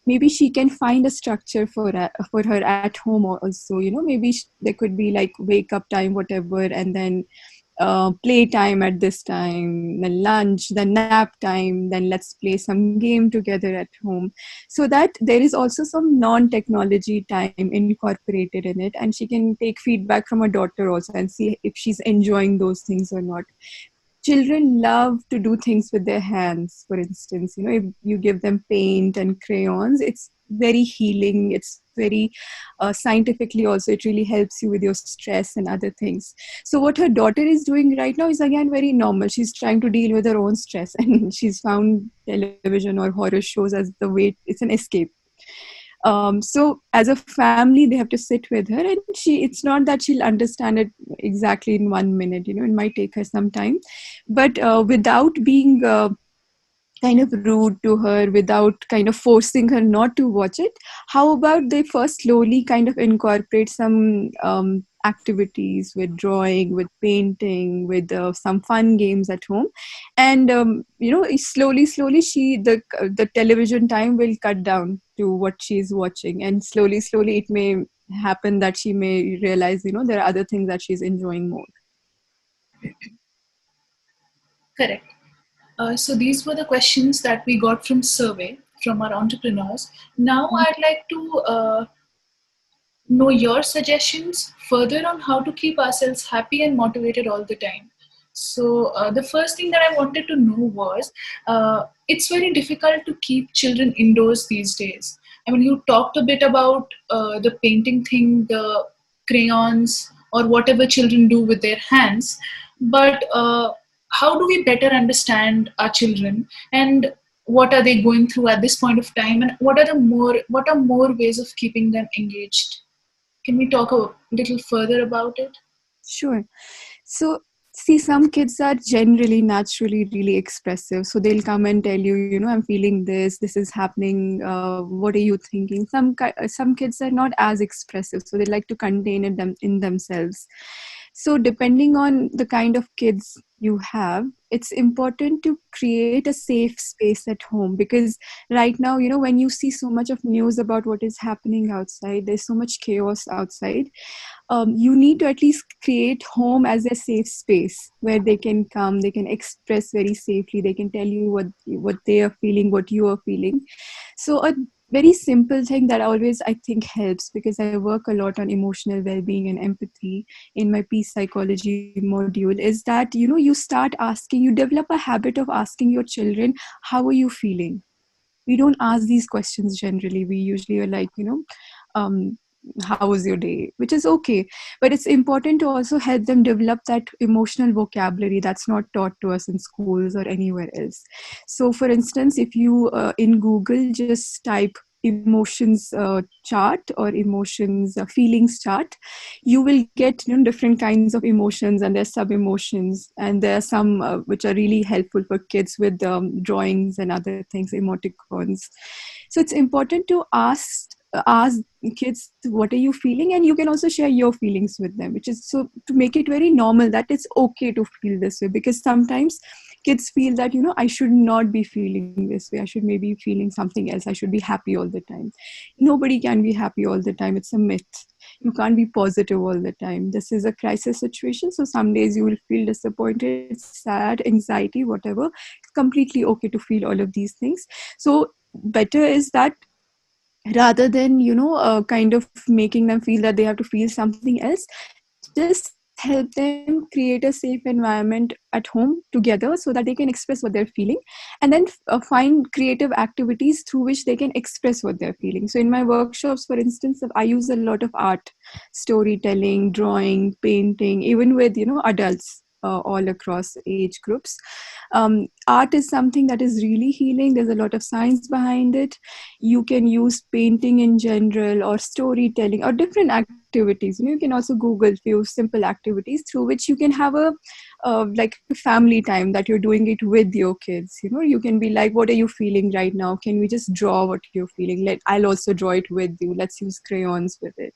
maybe she can find a structure for her at home also. Maybe there could be like wake up time, whatever, and then playtime at this time, then lunch, then nap time, then let's play some game together at home. So that there is also some non-technology time incorporated in it, and she can take feedback from her daughter also and see if she's enjoying those things or not. Children love to do things with their hands. For instance, if you give them paint and crayons, it's very healing. It's very scientifically also, it really helps you with your stress and other things. So what her daughter is doing right now is again very normal. She's trying to deal with her own stress and she's found television or horror shows as the way, it's an escape. So as a family, they have to sit with her, and it's not that she'll understand it exactly in 1 minute. It might take her some time, but without being kind of rude to her, without kind of forcing her not to watch it, how about they first slowly kind of incorporate some activities with drawing, with painting, with some fun games at home, and slowly the television time will cut down to what she's watching, and slowly it may happen that she may realize there are other things that she's enjoying more. Correct. So these were the questions that we got from survey from our entrepreneurs. Now I'd like to know your suggestions further on how to keep ourselves happy and motivated all the time. So the first thing that I wanted to know was, it's very difficult to keep children indoors these days. I mean, you talked a bit about the painting thing, the crayons, or whatever children do with their hands, but how do we better understand our children, and what are they going through at this point of time, and what are more ways of keeping them engaged? Can we talk a little further about it? Sure. So, see, some kids are generally naturally really expressive. So they'll come and tell you, I'm feeling this is happening. What are you thinking? Some kids are not as expressive, so they like to contain it in themselves. So depending on the kind of kids you have, it's important to create a safe space at home, because right now, when you see so much of news about what is happening outside, there's so much chaos outside. You need to at least create home as a safe space where they can come, they can express very safely, they can tell you what they are feeling, what you are feeling. So a very simple thing that always I think helps, because I work a lot on emotional well-being and empathy in my peace psychology module, is that you develop a habit of asking your children, how are you feeling? We don't ask these questions generally. We usually are like, how was your day, which is okay, but it's important to also help them develop that emotional vocabulary that's not taught to us in schools or anywhere else. So for instance, if you in Google just type emotions chart or emotions feelings chart, you will get different kinds of emotions, and there's sub emotions, and there are some which are really helpful for kids with drawings and other things, emoticons. So it's important to ask kids, what are you feeling, and you can also share your feelings with them, which is so to make it very normal that it's okay to feel this way, because sometimes kids feel that I should not be feeling this way, I should maybe be feeling something else, I should be happy all the time. Nobody can be happy all the time, it's a myth. You can't be positive all the time. This is a crisis situation, so some days you will feel disappointed, sad, anxiety, whatever. It's completely okay to feel all of these things. So better is that rather than kind of making them feel that they have to feel something else, just help them create a safe environment at home together so that they can express what they're feeling, and then find creative activities through which they can express what they're feeling. So in my workshops, for instance, I use a lot of art, storytelling, drawing, painting, even with adults all across age groups. Art is something that is really healing. There's a lot of science behind it. You can use painting in general, or storytelling, or different activities. You can also Google few simple activities through which you can have a like a family time that you're doing it with your kids. You can be like, what are you feeling right now? Can we just draw what you're feeling? I'll also draw it with you. Let's use crayons with it.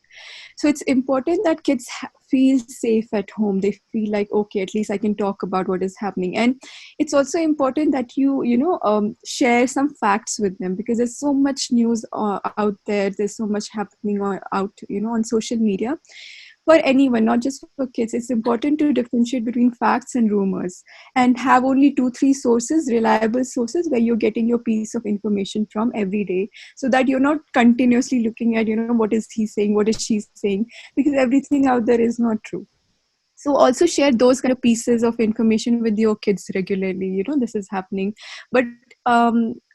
So it's important that kids feel safe at home. They feel like, okay, at least I can talk about what is happening. And it's also important that you share some facts with them, because there's so much news out there. There's so much happening out on social media. for anyone, not just for kids. It's important to differentiate between facts and rumors, and have only 2-3 sources, reliable sources, where you're getting your piece of information from every day, so that you're not continuously looking at, what is he saying, what is she saying, because everything out there is not true. So also share those kind of pieces of information with your kids regularly. This is happening. But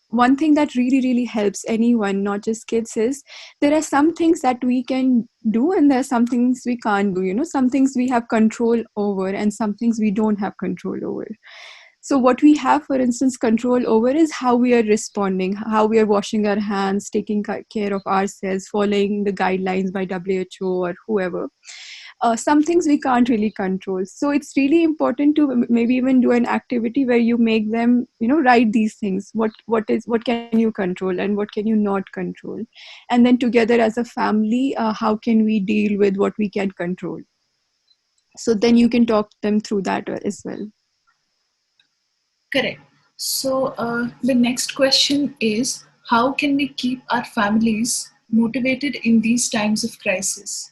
one thing that really, really helps anyone, not just kids, is there are some things that we can do and there are some things we can't do. Some things we have control over and some things we don't have control over. So what we have, for instance, control over is how we are responding, how we are washing our hands, taking care of ourselves, following the guidelines by WHO or whoever. Some things we can't really control. So it's really important to maybe even do an activity where you make them, write these things. What can you control and what can you not control? And then together as a family, how can we deal with what we can control? So then you can talk them through that as well. Correct. So the next question is, how can we keep our families motivated in these times of crisis?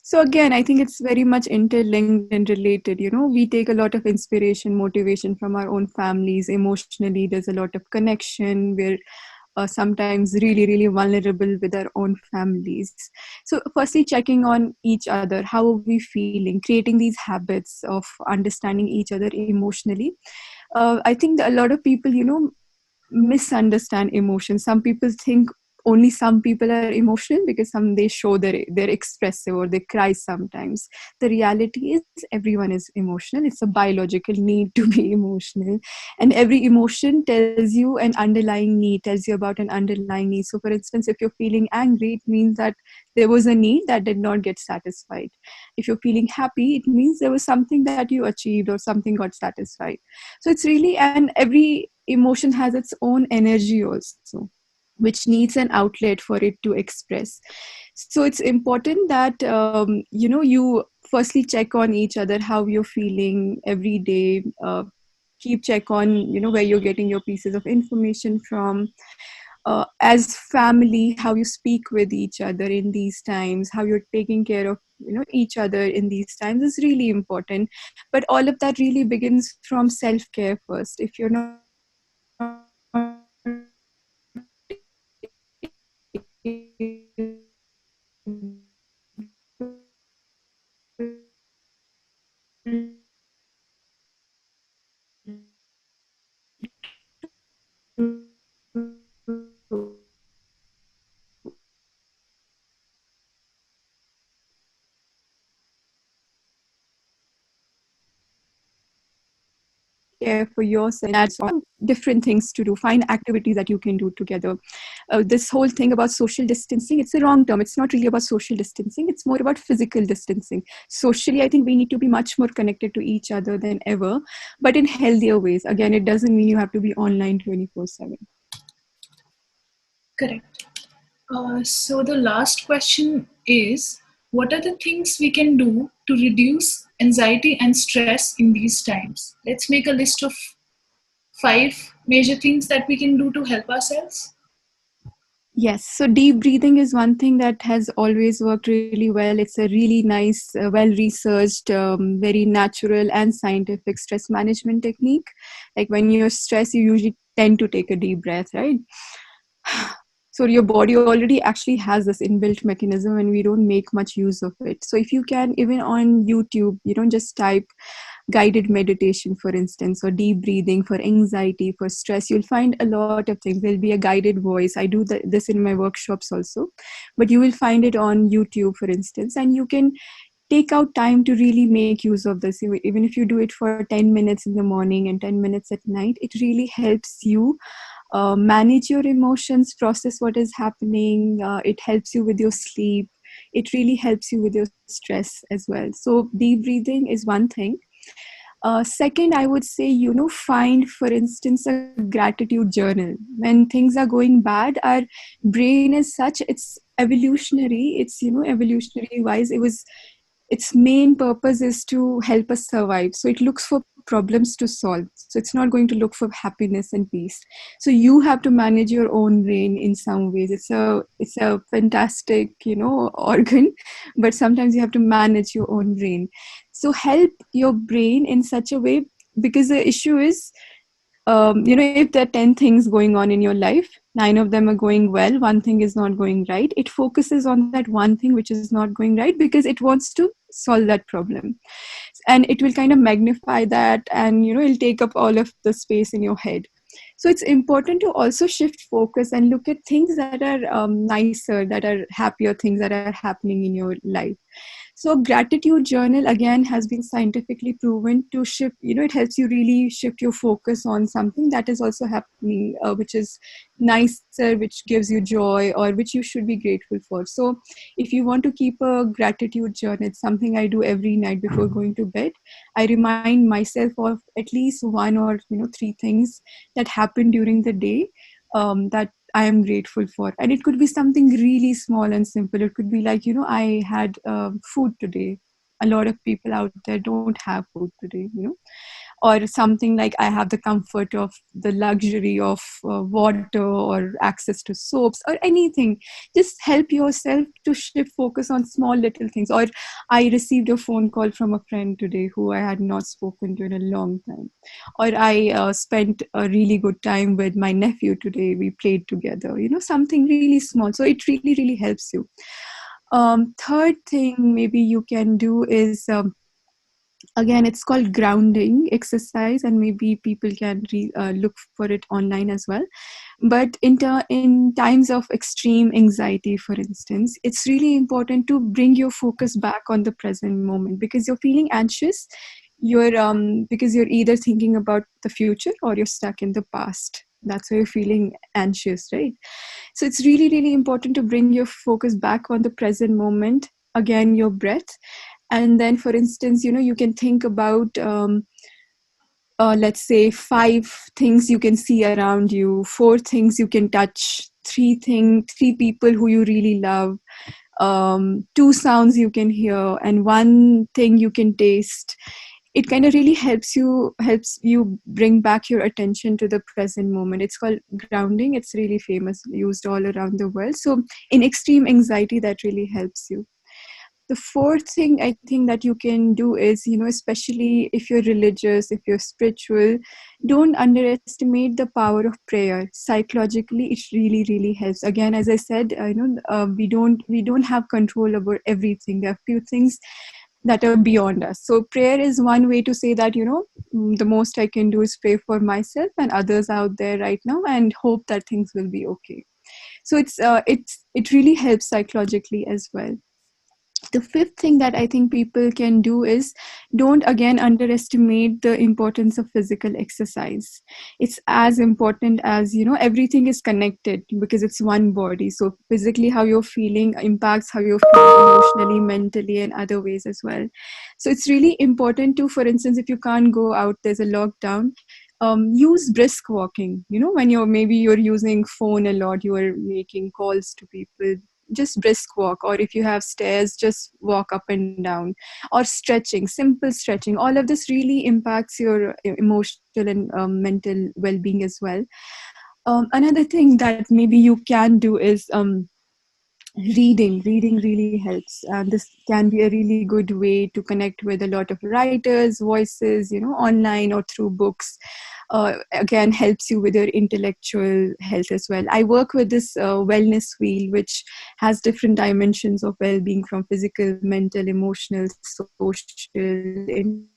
So again, I think it's very much interlinked and related. We take a lot of inspiration, motivation from our own families. Emotionally, there's a lot of connection. We're sometimes really, really vulnerable with our own families. So firstly, checking on each other. How are we feeling? Creating these habits of understanding each other emotionally. I think that a lot of people, misunderstand emotions. Some people think only some people are emotional because they show they're expressive or they cry sometimes. The reality is everyone is emotional. It's a biological need to be emotional, and every emotion tells you an underlying need, tells you about an underlying need. So for instance, if you're feeling angry, it means that there was a need that did not get satisfied. If you're feeling happy, it means there was something that you achieved or something got satisfied. So it's really, and every emotion has its own energy also, which needs an outlet for it to express. So it's important that you firstly check on each other, how you're feeling every day. Keep check on where you're getting your pieces of information from. As family, how you speak with each other in these times, how you're taking care of each other in these times is really important. But all of that really begins from self-care first. If you're not care for yourself, that's all different things to do. Find activities that you can do together. This whole thing about social distancing, it's a wrong term. It's not really about social distancing. It's more about physical distancing. Socially, I think we need to be much more connected to each other than ever, but in healthier ways. Again, it doesn't mean you have to be online 24/7. Correct. So the last question is, what are the things we can do to reduce anxiety and stress in these times? Let's make a list of 5 major things that we can do to help ourselves. Yes, so deep breathing is one thing that has always worked really well. It's a really nice, well-researched, very natural and scientific stress management technique. Like when you're stressed, you usually tend to take a deep breath, right? So your body already actually has this inbuilt mechanism and we don't make much use of it. So if you can, even on YouTube, just type guided meditation, for instance, or deep breathing for anxiety, for stress, you'll find a lot of things. There'll be a guided voice. I do this in my workshops also, but you will find it on YouTube, for instance, and you can take out time to really make use of this. Even if you do it for 10 minutes in the morning and 10 minutes at night, it really helps you manage your emotions, process what is happening. It helps you with your sleep. It really helps you with your stress as well. So deep breathing is one thing. Second, I would say, find, for instance, a gratitude journal. When things are going bad, our brain is such, it's evolutionary. It's, evolutionary wise, its main purpose is to help us survive. So it looks for problems to solve. So it's not going to look for happiness and peace. So you have to manage your own brain in some ways. It's a fantastic, organ, but sometimes you have to manage your own brain. So help your brain in such a way, because the issue is, if there are 10 things going on in your life, 9 of them are going well, one thing is not going right, it focuses on that one thing which is not going right because it wants to solve that problem. And it will kind of magnify that, and it'll take up all of the space in your head. So it's important to also shift focus and look at things that are nicer, that are happier things that are happening in your life. So gratitude journal again has been scientifically proven to shift, it helps you really shift your focus on something that is also happening, which is nicer, which gives you joy, or which you should be grateful for. So if you want to keep a gratitude journal, it's something I do every night before going to bed. I remind myself of at least 1 or 3 things that happened during the day, that I am grateful for. And it could be something really small and simple. It could be like, I had food today. A lot of people out there don't have food today, or something like I have the comfort of the luxury of water or access to soaps or anything. Just help yourself to shift focus on small little things. Or I received a phone call from a friend today who I had not spoken to in a long time. Or I spent a really good time with my nephew today. We played together, something really small. So it really, really helps you. Third thing maybe you can do is, again, it's called grounding exercise, and maybe people can look for it online as well. But in times of extreme anxiety, for instance, it's really important to bring your focus back on the present moment, because you're feeling anxious. Because you're either thinking about the future or you're stuck in the past. That's why you're feeling anxious, right? So it's really, really important to bring your focus back on the present moment. Again, your breath. And then, for instance, you can think about, let's say, 5 things you can see around you, 4 things you can touch, 3 people who you really love, 2 sounds you can hear, and 1 thing you can taste. It kind of really helps you bring back your attention to the present moment. It's called grounding. It's really famous, used all around the world. So in extreme anxiety, that really helps you. The fourth thing I think that you can do is, especially if you're religious, if you're spiritual, don't underestimate the power of prayer. Psychologically, it really, really helps. Again, as I said, we don't have control over everything. There are few things that are beyond us. So prayer is one way to say that, the most I can do is pray for myself and others out there right now and hope that things will be okay. So it really helps psychologically as well. The fifth thing that I think people can do is, don't again underestimate the importance of physical exercise. It's as important as, everything is connected because it's one body. So physically, how you're feeling impacts how you're feeling emotionally, mentally, and other ways as well. So it's really important to, for instance, if you can't go out, there's a lockdown, use brisk walking. When you're using phone a lot, you are making calls to people, just brisk walk. Or if you have stairs, just walk up and down. Or stretching, simple stretching. All of this really impacts your emotional and mental well-being as well. Another thing that maybe you can do is reading really helps, and this can be a really good way to connect with a lot of writers, voices, online or through books. Again, helps you with your intellectual health as well. I work with this wellness wheel, which has different dimensions of well-being, from physical, mental, emotional, social, intellectual,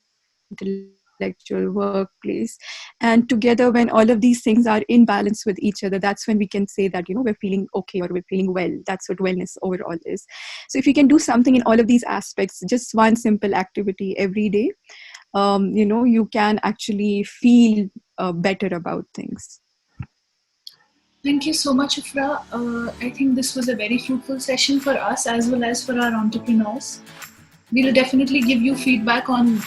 workplace. And together, when all of these things are in balance with each other, that's when we can say that, we're feeling okay or we're feeling well. That's what wellness overall is. So if you can do something in all of these aspects, just one simple activity every day, you can actually feel better about things. Thank you so much, Ufra. I think this was a very fruitful session for us as well as for our entrepreneurs. We'll definitely give you feedback on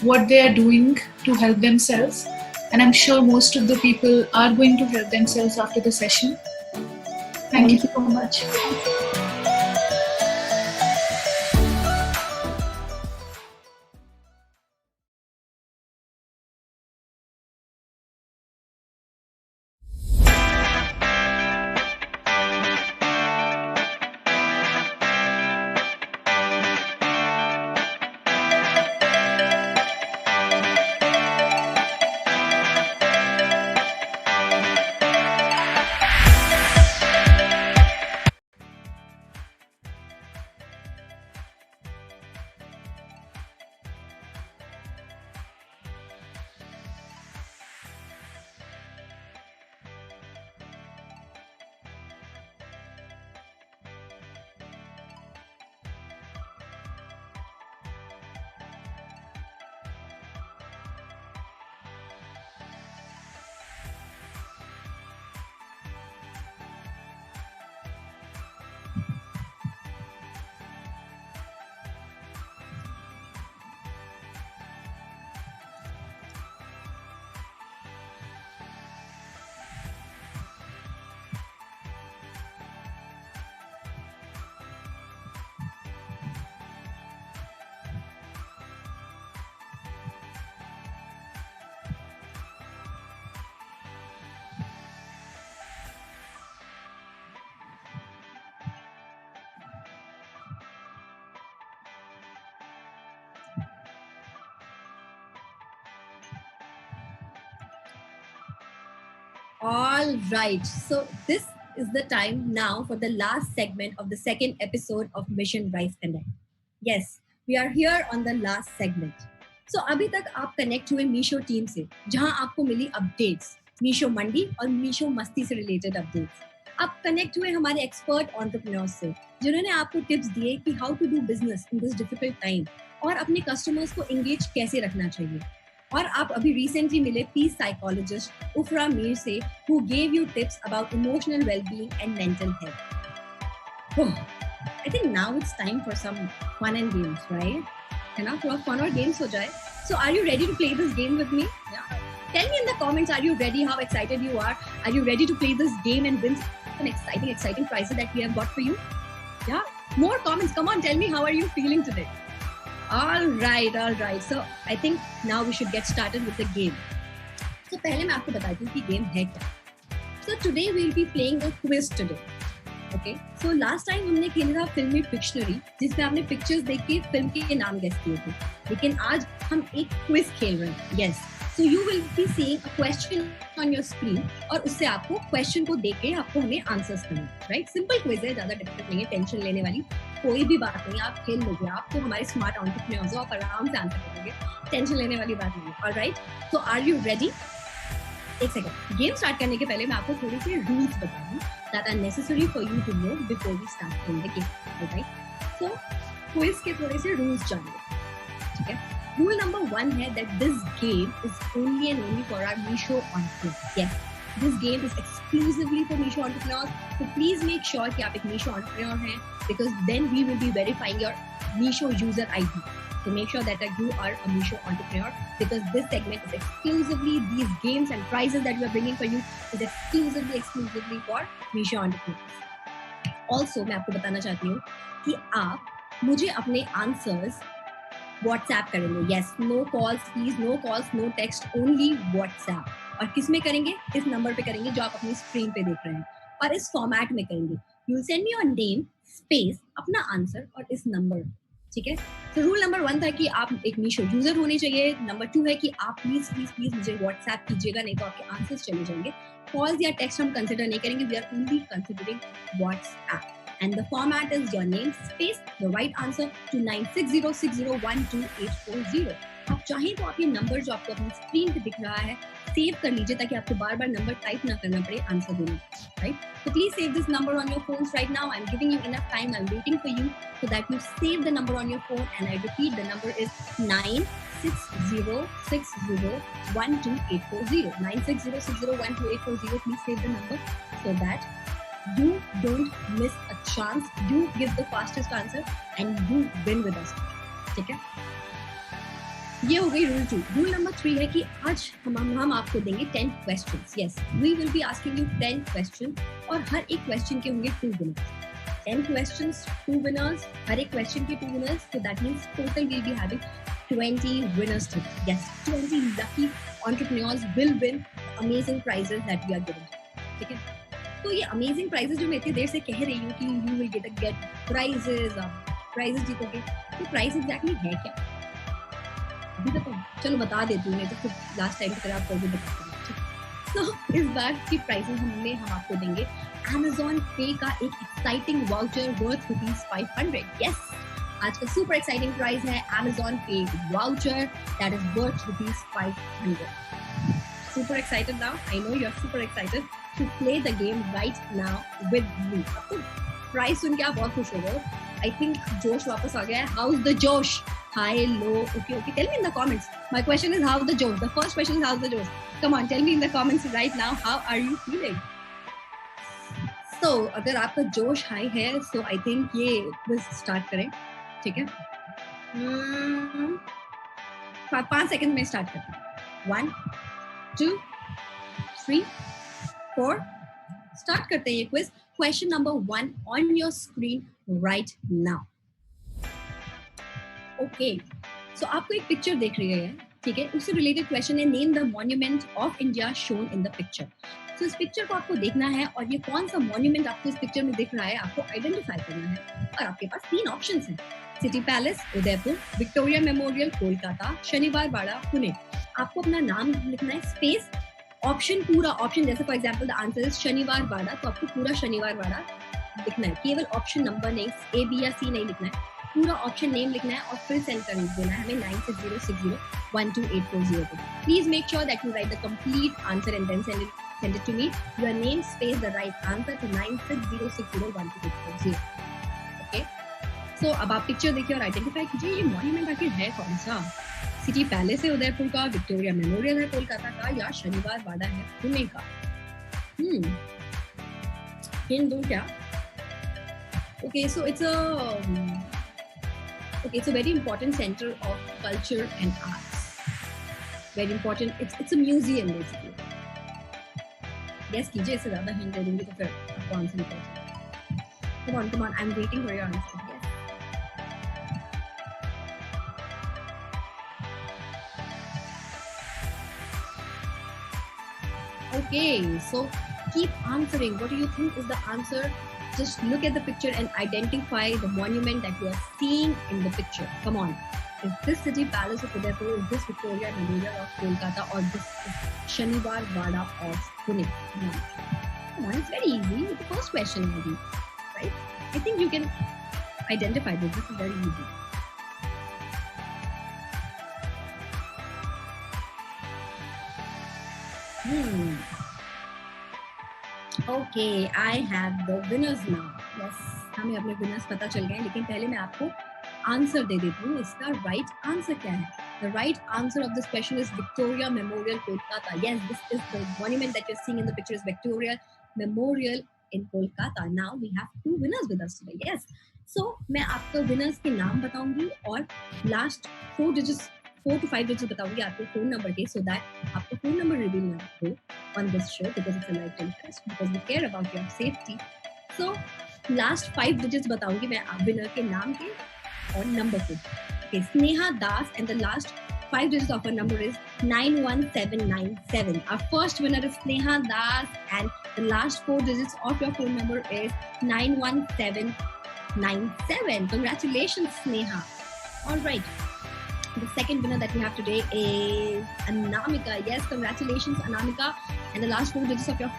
what they are doing to help themselves. And I'm sure most of the people are going to help themselves after the session. Thank you so much. All right. So this is the time now for the last segment of the second episode of Mission Rise Connect. Yes, we are here on the last segment. So अभी तक आप connect हुए Meesho team से, जहां आपको मिली updates, Meesho मंडी और मीशो मस्ती से रिलेटेड अपडेट्स. आप कनेक्ट हुए हमारे एक्सपर्ट एंटरप्रेन्योर्स से, जिन्होंने आपको टिप्स दिए कि how to do business in this difficult time और अपने कस्टमर्स को एंगेज कैसे रखना चाहिए. और आप अभी रिसेंटली मिले पीस साइकोलॉजिस्ट उफ्रा मीर से, who gave you tips about emotional well-being and mental health. I think now it's time for some fun and games, right? है ना, थोड़ा fun और games हो जाए. So are you ready to play this game with me? Yeah. Tell me in the comments, are you ready? How excited you are? Are you ready to play this game and win some exciting prizes that we have got for you? Yeah. More comments. Come on, tell me, how are you feeling today? All right. So I think now we should get started with the game. So पहले मैं आपको बताती हूँ कि game है क्या. So today we'll be playing a quiz today. Okay. So last time हमने खेला था फिल्मी पिक्शनरी, जिसमें आपने पिक्चर्स देख के फिल्म के नाम गेस किए थे. लेकिन आज हम एक क्विज खेल रहे हैं. Yes. So you will be seeing a question on your screen और उससे आपको क्वेश्चन को देख के आपको हमें आंसर्स करना है. राइट, सिंपल क्विज है, ज्यादा डिफिकल्ट नहीं है, टेंशन लेने वाली कोई भी बात नहीं. आप खेल लोगे, आप तो हमारे स्मार्ट एंटरप्रेन्योर्स हो, आप आराम से आंसर करोगे, टेंशन लेने वाली बात नहीं है. Alright, so are you ready? एक सेकंड, गेम स्टार्ट करने के पहले मैं आपको थोड़े से रूल्स बता दूं that are necessary for you to know before we start playing the game. Alright, so quiz के थोड़े से रूल्स जानिए. ठीक है, रूल नंबर 1 है that this game is only and only for our Meesho entrepreneurs. Yes, this game is exclusively for Meesho entrepreneurs. So please make sure कि आप एक Meesho entrepreneur हैं, because then we will be verifying your Meesho user ID. So make sure that you are a Meesho entrepreneur, because this segment is exclusively, these games and prizes that we are bringing for you is exclusively for Meesho entrepreneurs. Also मैं आपको बताना चाहती हूँ कि आप मुझे अपने answers WhatsApp करेंगे. Yes, no calls please, no calls, no text, only WhatsApp. और किस में करेंगे? इस नंबर पे करेंगे जो आप अपनी स्क्रीन पे देख रहे हैं, और इस फॉर्मेट में करेंगे. You will send me your name, space, अपना आंसर और इस नंबर. ठीक है, तो रूल नंबर 1 था कि आप एक मीशो यूजर होने चाहिए. नंबर 2 है कि आप प्लीज मुझे व्हाट्सएप कीजिएगा, नहीं तो आपके आंसर्स चले जाएंगे. कॉल्स या टेक्स्ट हम कंसिडर नहीं करेंगे. We are only considering WhatsApp. And the format is your name, space, the right answer to 9606012840. आप चाहें तो आप ये नंबर जो आपको अपनी स्क्रीन पे दिख रहा है सेव कर लीजिए, ताकि आपको बार-बार नंबर टाइप ना करना पड़े आंसर देने. Right, so please save this number on your phones right now. I'm giving you enough time. I'm waiting for you so that you save the number on your phone. And I repeat, the number is 9606012840. 9606012840. Please save the number so that you don't miss a chance. You give the fastest answer and you win with us. ठीक है, ये हो गई rule 2. Rule number 3 है कि आज हम आपको देंगे 10 questions. Yes, we will be asking you 10 question और हर एक क्वेश्चन के होंगे 2 विनर्स. 10 क्वेश्चंस, 2 विनर्स, हर एक क्वेश्चन के 2 winners. So that means total we be having 20 winners today. Yes, 20 lucky entrepreneurs will win amazing prizes that we are giving. ठीक है, तो ये अमेजिंग प्राइजेस जो मैं इतनी देर से कह रही हूँ कि यू विल गेट प्राइजेस, आप प्राइजेस जीतोगे, तो प्राइस एग्जैक्टली है क्या अभी बताओ? चलो बता देती हूँ, नहीं तो फिर लास्ट टाइम की तरह आप कभी बताते हैं. तो इस बार की प्राइजेस हम आपको देंगे Amazon पे का एक एक्साइटिंग वाउचर वर्थ ₹500. यस, आज का सुपर एक्साइटिंग प्राइस है Amazon पे voucher that is worth ₹500. Super excited now? I know you're super excited to play the game right now with me. अब तो प्राइस सुन के आप बहुत खुश हो गए. I think जोश वापस आ गया है. How's the जोश? High, low? Okay. Tell me in the comments. My question is how's the josh? The first question is how's the josh? Come on, tell me in the comments right now. How are you feeling? So, अगर आपका जोश high है, so I think ये quiz start करें. ठीक है? 5 second में start करते हैं. 1, 2, 3, 4. स्टार्ट करते हैं ये quiz. Question number 1 on your screen right now. Okay, so आपको एक पिक्चर देख रही है, ठीक है, उससे रिलेटेड क्वेश्चन है name the monument of India shown in the picture. So इस पिक्चर को आपको देखना है और ये कौन सा मॉन्यूमेंट आपको इस पिक्चर में दिख रहा है आपको आइडेंटिफाई करना है. और आपके पास 3 ऑप्शंस हैं: city palace Udaipur, Victoria memorial Kolkata, शनिवार बाड़ा पुणे. आपको अपना नाम लिखना है, स्पेस, ऑप्शन पूरा ऑप्शन, जैसे for example the answer is शनिवार वाड़ा, तो आपको पूरा शनिवार वाड़ा लिखना है, केवल ऑप्शन नंबर नहीं, ए बी या सी नहीं लिखना है, पूरा ऑप्शन नेम लिखना है और फिर सेंड कर देना है हमें 9606012840 पे. Please make sure that you write the complete answer and then send it to me. Your name space the right answer to 9606012840. Okay. So अब आप पिक्चर देखिए और आइडेंटिफाई कीजिए ये मॉन्यूमेंट आखिर है कौन सा. सिटी पैलेस है उदयपुर का, विक्टोरिया मेमोरियल है कोलकाता का, या शनिवार वाड़ा है पुणे का. इन दो क्या. Okay, so it's a very important center of culture and arts. Very important. It's a museum basically. Yes, कीजिए, इससे ज़्यादा हिंट दे दूँगी तो फिर आपको आंसर नहीं पता. Come on, I'm waiting for your answer. Yes. Okay, so keep answering. What do you think is the answer? Just look at the picture and identify the monument that you are seeing in the picture. Come on. Is this City Palace of Udaipur? Is this Victoria Memorial of Kolkata? Or this is Shaniwar Wada of Pune? No. Come on, it's very easy. It's the first question, maybe. Right? I think you can identify this. This is very easy. Okay, I have the winners now. Yes, हमें अपने winners पता चल गए हैं, लेकिन पहले मैं आपको आंसर दे देती हूँ. इसका राइट आंसर क्या है? The right answer of this question is Victoria Memorial, Kolkata. Yes, this is the monument that you're seeing in the picture is Victoria Memorial in Kolkata. Now we have two winners with us today. Yes. So मैं आपको winners के नाम बताऊंगी और last 4 to 5 digits बताऊंगी आपके phone number के, so that आपको phone number reveal ना हो on this show because it's a live telecast, because we care about your safety. So last 5 digits बताऊंगी मैं winner के नाम के और number के. Okay, Sneha Das, and the last 5 digits of her number is 91797. Our first winner is Sneha Das, and the last 4 digits of your phone number is 91797. Congratulations, Sneha. All right. The second winner that we have today is Anamika. Yes, congratulations, Anamika. And the last 4 digits of your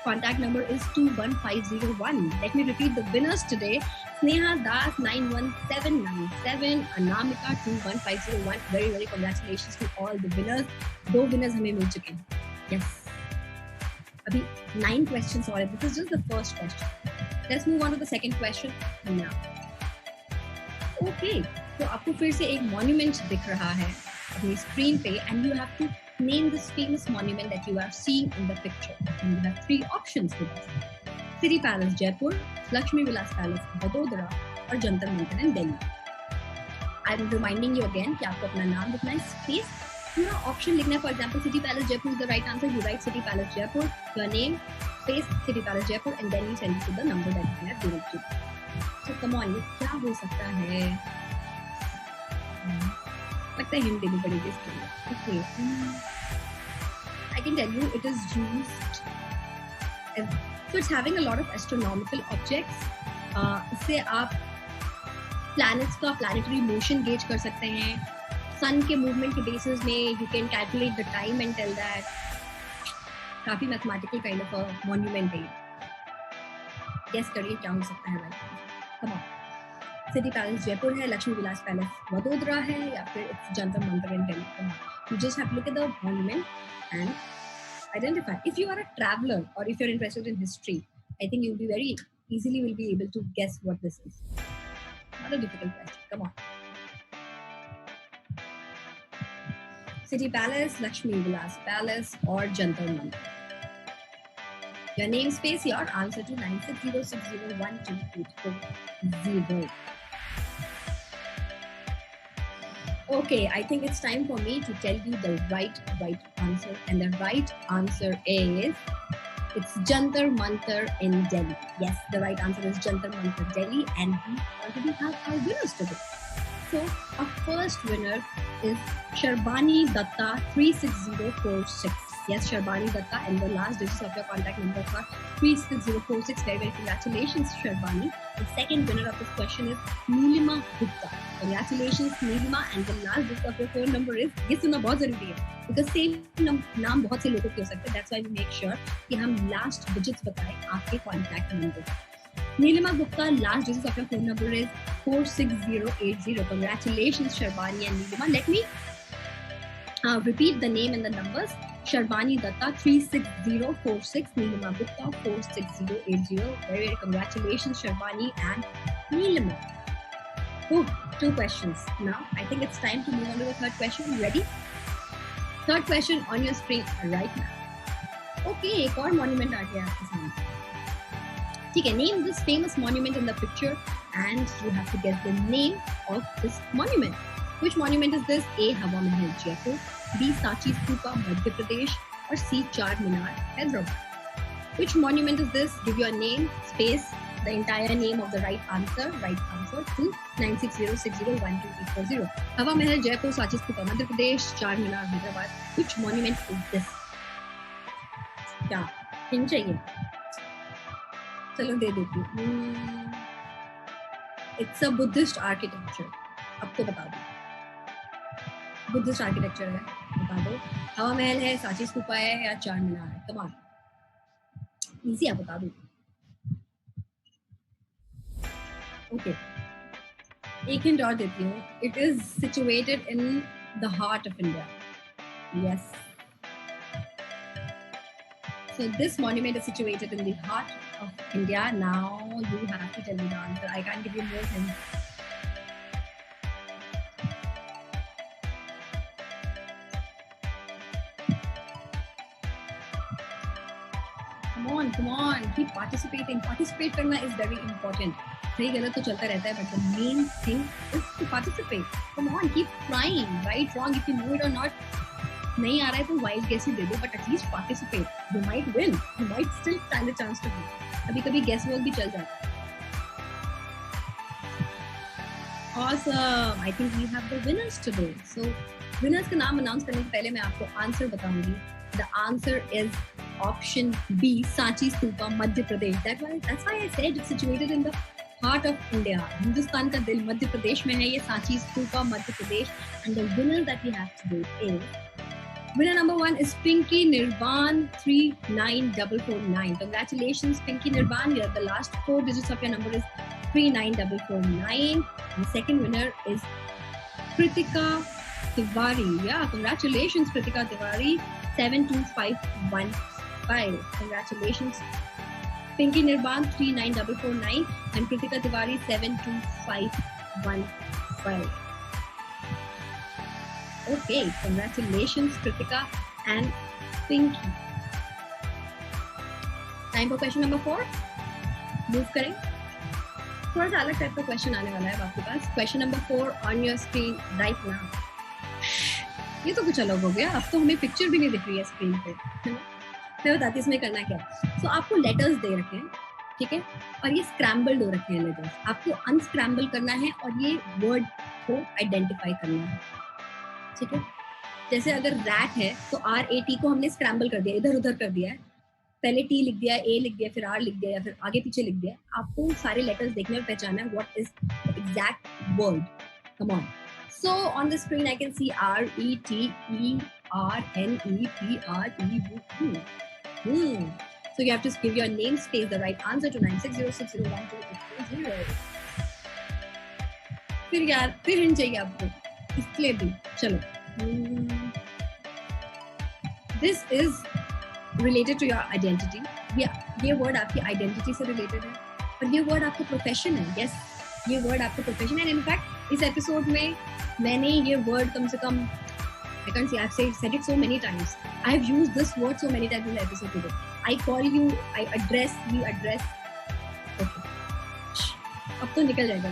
contact number is 21501. Let me repeat the winners today. Sneha Das 91797, Anamika 21501. Very, very congratulations to all the winners. 2 winners हमें मिल चुके हैं. Yes. अभी 9 questions और है. This is just the first question. Let's move on to the second question now. Okay. तो आपको फिर से एक monument दिख रहा है अपनी screen पे, and you have to name this famous monument that you are seeing in the picture. And you have 3 options with us. City Palace, Jaipur, Lakshmi Vilas Palace, Vadodara, और Jantar Mantar in Delhi. I'm reminding you again कि आपको अपना नाम लिखना है, space, पूरा option लिखना है. For example, City Palace, Jaipur is the right answer. You write City Palace, Jaipur, your name, space, City Palace, Jaipur, and then you send it to the number that you have given to. So come on, ये क्या हो सकता है? लगता है hint देनी पड़ेगी इसके लिए. Okay. I can tell you it is used. So it's having a lot of astronomical objects. इससे आप planets का planetary motion gauge कर सकते हैं. Sun के movement के basis में you can calculate the time and tell that. काफी mathematical kind of a monument है. Guess करिए क्या हो सकता है right? Come on. City Palace Jaipur है, Lakshmi Vilas Palace Vadodara है, या फिर it's Jantar Mantar in Delhi. Come on. You just have to look at the monument and identify. If you are a traveler or if you're interested in history, I think you'll be very easily will be able to guess what this is. Not a difficult question. Come on. City Palace, Lakshmi Vilas Palace, or Jantar Mantar. Your name space, your answer to 9606012840. Okay, I think it's time for me to tell you the right answer. And the right answer is, it's Jantar Mantar in Delhi. Yes, the right answer is Jantar Mantar, Delhi. And we already have our winners today. So, our first winner is Sharbani Datta 36046. Yes, Sharbani Datta, and the last digits of your contact number are 36046. Very, very congratulations, Sharbani. The second winner of this question is Neelima Gupta. Congratulations, Neelima, and the last digit of your phone number is, ये सुनना बहुत जरूरी है, because same नाम बहुत से लोगों के हो सकते हैं. That's why we make sure कि हम last digits बताएं आपके contact number. Neelima Gupta, last digits of your phone number is 46080. Congratulations, Sharbani and Neelima. Let me repeat the name and the numbers. Sharbani Datta 36046, Neelima Gupta 46080. Very, very congratulations, Sharbani and Neelima. Oh, 2 questions. Now, I think it's time to move on to the third question. Ready? Third question on your screen right now. Okay, एक और monument आ गया आपके सामने. ठीक है, name this famous monument in the picture and you have to get the name of this monument. Which monument is this? A. Hawa Mahal, Jaipur. B. Sanchi Stupa, Madhya Pradesh. Or C. Charminar, Hyderabad. Which monument is this? Give your name, space, the entire name of the right answer to 9606012340. Hawa Mahal, Jaipur, Sanchi Stupa, Madhya Pradesh, Charminar, Hyderabad. Which monument is this? क्या hint चाहिए? चलो दे देती हूँ. It's a Buddhist architecture. अब तो बता दो. Buddhist architecture है, बता दो. हवा महल है, सांची स्तूपा है या चार मीनार है? कम ऑन, इजी है, बता दो. ओके, एक हिंट और देती हूँ. It is situated in the heart of India. Yes, so this monument is situated in the heart of India. Now you have to tell me the answer. I can't give you more hints. Come on, keep participating. Participate करना is very important. सही गलत तो चलता रहता है, but the main thing is to participate. Come on, keep trying. Right, wrong, if you know it or not. नहीं आ रहा है तो wild guess ही दे दो, but at least participate. You might win. You might still stand a chance to win. कभी-कभी guess work भी चल जाता है. Awesome. I think we have the winners today. So winners का नाम announce करने से पहले मैं आपको answer बताऊंगी. The answer is option B, Sanchi Stupa, Madhya Pradesh. That's why I said it's situated in the heart of India. Hindustan का दिल मध्य प्रदेश में है ये Sanchi Stupa, Madhya Pradesh. And the winner that we have today is winner number 1 is Pinky Nirvan 39449. Congratulations, Pinky Nirvan. The last 4 digits of your number is 39449. The second winner is Kritika Tiwari. Yeah, congratulations, Kritika Tiwari. 72515. Congratulations, Pinky Nirban 39449 and Kritika Tiwari 72515. Okay, congratulations, Kritika and Pinky. Time for question number 4. Move करें. थोड़ा सा अलग type का question आने वाला है आपके पास. Question number 4 on your screen right now. ये तो कुछ अलग हो गया. अब तो हमें पिक्चर भी नहीं दिख रही है स्क्रीन पे. मैं बताती हूँ इसमें करना क्या है. सो आपको लेटर्स दे रखे हैं, ठीक है, और ये स्क्रैम्बल्ड हो रखे हैं लेटर्स. आपको अनस्क्रैम्बल करना है और ये वर्ड को आइडेंटिफाई करना है, ठीक है. जैसे अगर रैट है तो RAT को हमने स्क्रैम्बल कर दिया, इधर उधर कर दिया है. पहले T लिख दिया, A लिख दिया, फिर R लिख दिया, या फिर आगे पीछे लिख दिया. आपको सारे लेटर्स देखने और पहचाना है what is the exact word. Come on. So on the screen I can see RETERNEPREU. So you have to give your name, space, the right answer to 9606012840. फिर हिंट चाहिए आपको इसलिए भी. चलो, this is related to your identity. ये word आपकी identity से related है और ये वर्ड आपका प्रोफेशन है. यस, ये वर्ड आपका प्रोफेशन है. इनफैक्ट इस एपिसोड में मैंने ये वर्ड कम से कम, I can't say, I've said it so many times. I've used this word so many times in the episode today. I call you, I address, we address. Okay. अब तो निकल जाएगा.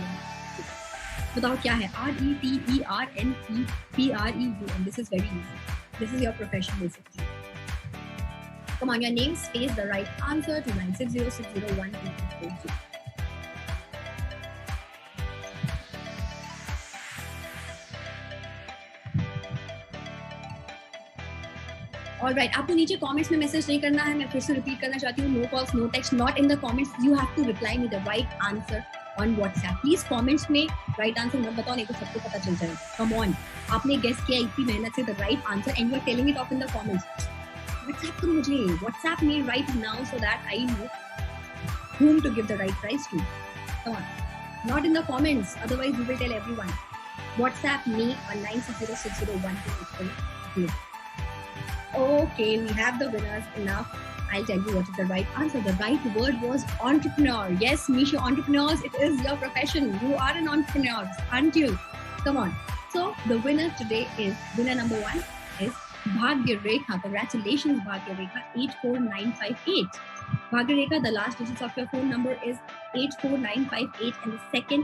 बताओ क्या है? RETERNEPREU. And this is very easy. This is your profession basically. Come on, your name, space, the right answer to 9606012840. All right, आपको नीचे comments में मैसेज नहीं करना है. मैं फिर से रिपीट करना चाहती हूँ. No calls, no text, not in the comments. You have to reply me the right answer on WhatsApp. Please comments में राइट आंसर मत बताओ, नहीं तो सबको पता चल जाएगा. कम ऑन, आपने गेस किया इतनी मेहनत से the right answer and you are telling it off in the comments. WhatsApp करो मुझे, WhatsApp me right now so that I know whom to give the right price to. Come on, not in the comments, otherwise you will tell everyone. WhatsApp me on 96060128. Okay, we have the winners. Enough. I'll tell you what is the right answer. The right word was entrepreneur. Yes, Meesho Entrepreneurs, it is your profession. You are an entrepreneur, aren't you? Come on. So the winner today is, winner number 1 is Bhagya Rekha. Congratulations, Bhagya Rekha. 84958. Bhagya Rekha, the last digits of your phone number is 84958, and the second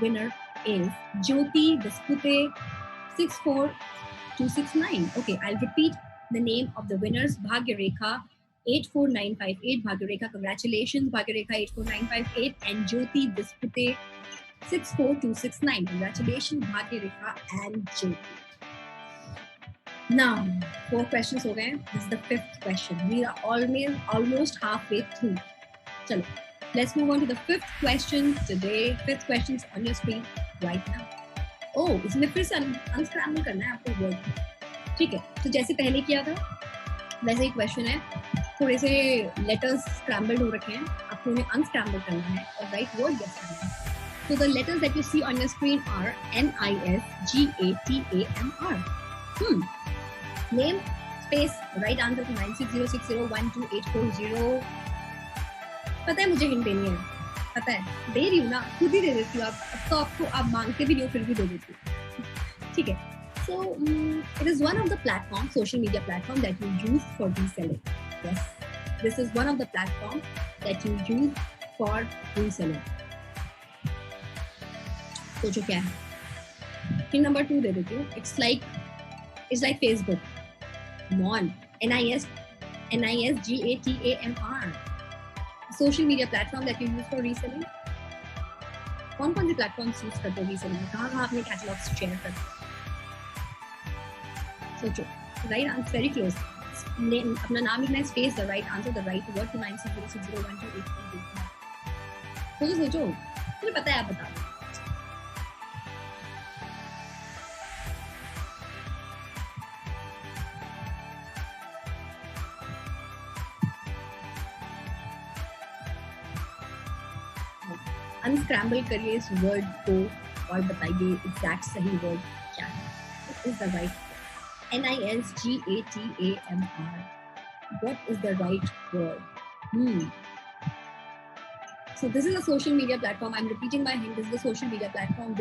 winner is Jyoti Vispute 64269. Okay, I'll repeat the name of the winners. Bhagya Rekha 84958. Bhagya Rekha, congratulations. Bhagya Rekha 84958 and Jyoti Vispute 64269. Congratulations, Bhagya Rekha and Jyoti. Now, 4 questions हो गए. This is the 5th question. We are almost halfway through. Chalo, let's move on to the 5th question today. 5th question is on your screen right now. Oh, इसमें फिर से unscramble करना है आपको word. ठीक है, तो जैसे पहले किया था वैसे ही क्वेश्चन है. थोड़े से लेटर्स स्क्रैम्बल्ड हो रखे हैं, आपको उन्हें अनस्क्रैम्बल करना है और राइट वर्ड गेस करना है. So the letters that you see on your screen are NISGATAMR. Name, space, right answer to 9606012840. पता है मुझे हिंट देनी है, पता है, दे रही हूँ ना, खुद ही दे देती हूँ. अब तो आपको आप मांगते भी नहीं हो फिर भी दे देती हूँ. ठीक है. So it is one of the platforms, social media platform that you use for reselling. Yes, this is one of the platforms that you use for reselling. सोचो क्या है. Hint number 2 दे देती हूँ. It's like Facebook. Come on, NISGATAMR. Social media platform that you use for reselling. कौन कौन से platforms use करते हो रीसेलिंग में? कहाँ कहाँ अपने कैटलॉग्स शेयर करते हो? सोचो. Right answer very close. अपना नाम लिखना है, space, the right answer, the right word to 9606012840. सोचो, मुझे पता है, आप बताओ. अनस्क्रैम्बल करिए इस वर्ड को और बताइए एग्जैक्ट सही वर्ड क्या है. What is the right word? NISGATAMR. What is the right word? So this is a social media platform. I'm repeating my hint. This is a social media platform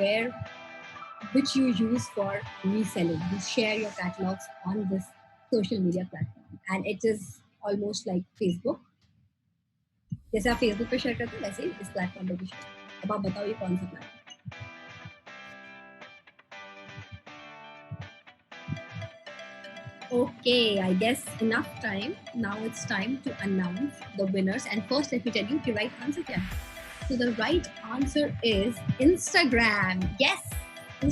which you use for reselling. You share your catalogs on this social media platform, and it is almost like Facebook. जैसे आप Facebook पे share करते हैं वैसे ही इस platform पे भी share. अब आप बताओ ये कौन सा platform. Okay, I guess enough time. Now it's time to announce the winners. And first, let me tell you the right answer क्या है. So the right answer is Instagram. Yes,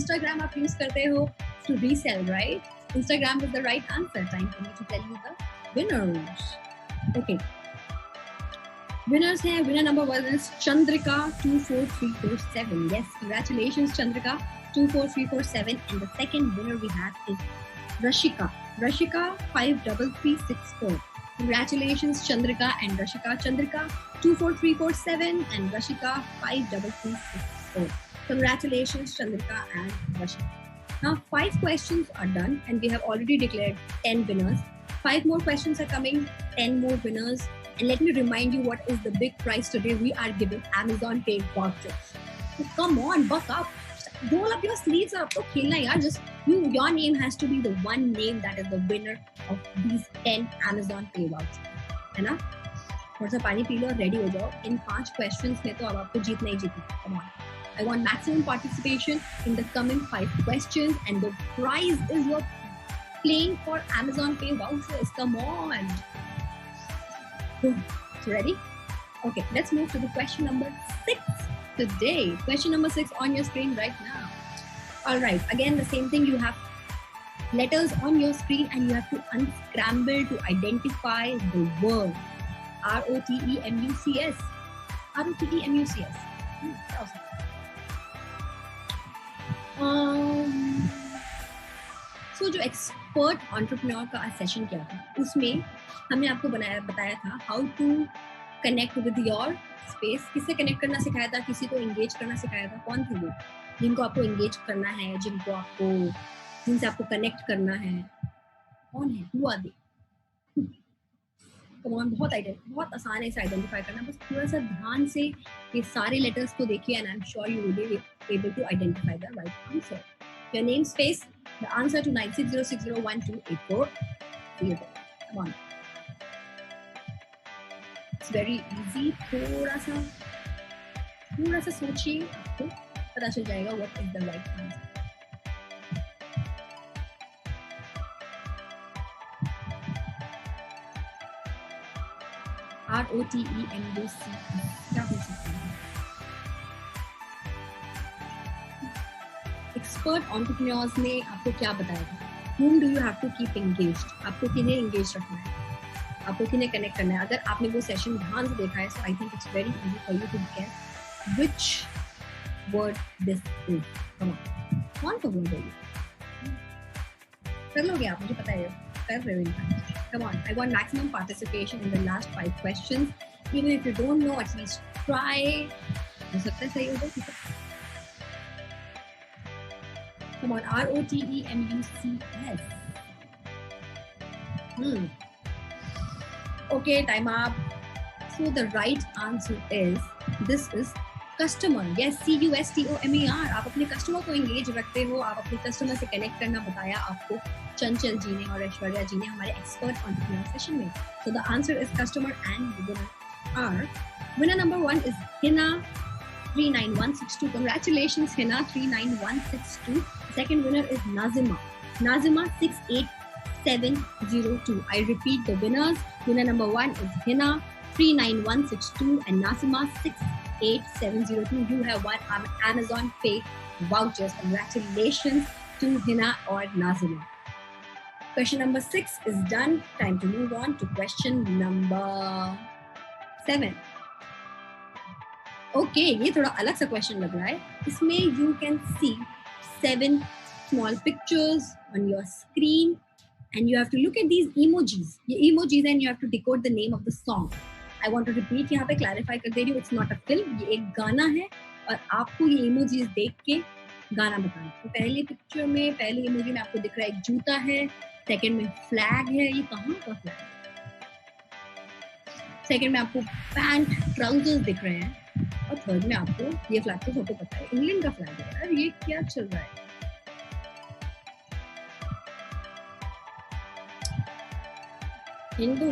Instagram आप use करते हो to resell, right? Instagram is the right answer. Time for me to tell you the winners. Okay. Winners हैं. Winner number 1 is Chandrika 24347. Yes, congratulations Chandrika 24347. And the second winner we have is Rashika 53364. Congratulations Chandrika and Rashika. Chandrika 24347 and Rashika 53364. Congratulations Chandrika and Rashika. Now 5 questions are done and we have already declared 10 winners. 5 more questions are coming, 10 more winners. And let me remind you what is the big prize today. We are giving Amazon Pay vouchers. So come on, buck up. Roll up your sleeves और अब तो खेलना यार. Just your name has to be the one name that is the winner of these 10 Amazon Pay vouchers. है ना? थोड़ा सा पानी पी लो और रेडी हो जाओ. इन 5 questions में तो अब आपको जीतना ही जीतना. Come on. I want maximum participation in the coming 5 questions and the prize is your playing for Amazon Pay vouchers. Come on. Ready? Okay, let's move to the question number 6 today. Question number 6 on your screen right now. All right, again the same thing. You have letters on your screen and you have to unscramble to identify the word. ROTEMUCS. ROTEMUCS. क्या हो सकता है? So जो expert entrepreneur का session किया था उसमें हमने आपको बताया था how to connect with your space. किससे कनेक्ट करना सिखाया था, किसी को एंगेज करना सिखाया था. कौन थे वो जिनको आपको एंगेज करना है, जिनसे आपको कनेक्ट करना है? कौन है? Who are they? बहुत आसान है इसे आइडेंटिफाई करना. बस थोड़ा सा ध्यान से ये सारे लेटर्स को देखिए and I am sure you will be able to identify the right answer. Your name space the answer to 9606012884. Come on. It's very easy. थोड़ा सा सोचिए, आपको पता चल जाएगा what is the right answer. ROTEMUC क्या हो सकता है? एक्सपर्ट एंटरप्रेन्योर्स ने आपको क्या बताया था? Whom do you have to keep engaged? आपको किन्हें engaged रखना है, आपको किन्हें कनेक्ट करना है? अगर आपने वो सेशन ध्यान से देखा है so I think it's very easy for you to guess which word this is. Come on, कौन सा word है ये? कर लोगे आप? मुझे पता है कर रहे हो इनका. Come on, I want maximum participation in the last 5 questions. Even if you don't know, at least try. हो सकता है सही हो जाए. Come on, ROTEMUCS. Okay, time up. So the right answer is, this is customer. Yes, CUSTOMER. आप अपने customer को engage रखते हो, आप अपने कस्टमर से कनेक्ट करना बताया आपको चंचल जी ने और ऐश्वर्या जी ने हमारे एक्सपर्ट एंटरप्रेन्योर सेशन में. So the answer is customer and the winner are. Winner number 1 is Hina 39162. Congratulations, Hina 39162. Second winner is Nazima 68702. I repeat the winners. Winner number 1 is Hina 39162 and Nazima 68702. You have won Amazon Pay vouchers. Congratulations to Hina or Nazima. Question number 6 is done. Time to move on to question number 7. Okay, ये थोड़ा अलग सा question लग रहा है. इसमें you can see 7 small pictures on your screen and you have to look at these emojis. ये emojis and you have to decode the name of the song. I want to repeat, यहाँ पे clarify कर दे रही हूँ, it's not a film, ये एक गाना है और आपको ये emojis देख के गाना बताना. तो पहली पिक्चर में, पहली इमोजी में आपको दिख रहा है एक जूता है, सेकंड में फ्लैग है. ये कहाँ का फ्लैग है? सेकंड में आपको पैंट ट्राउजर्स दिख रहे हैं और थर्ड में आपको ये फ्लैग तो सबको पता है इंग्लैंड का फ्लैग है. यार ये क्या चल रहा है? हिंदू.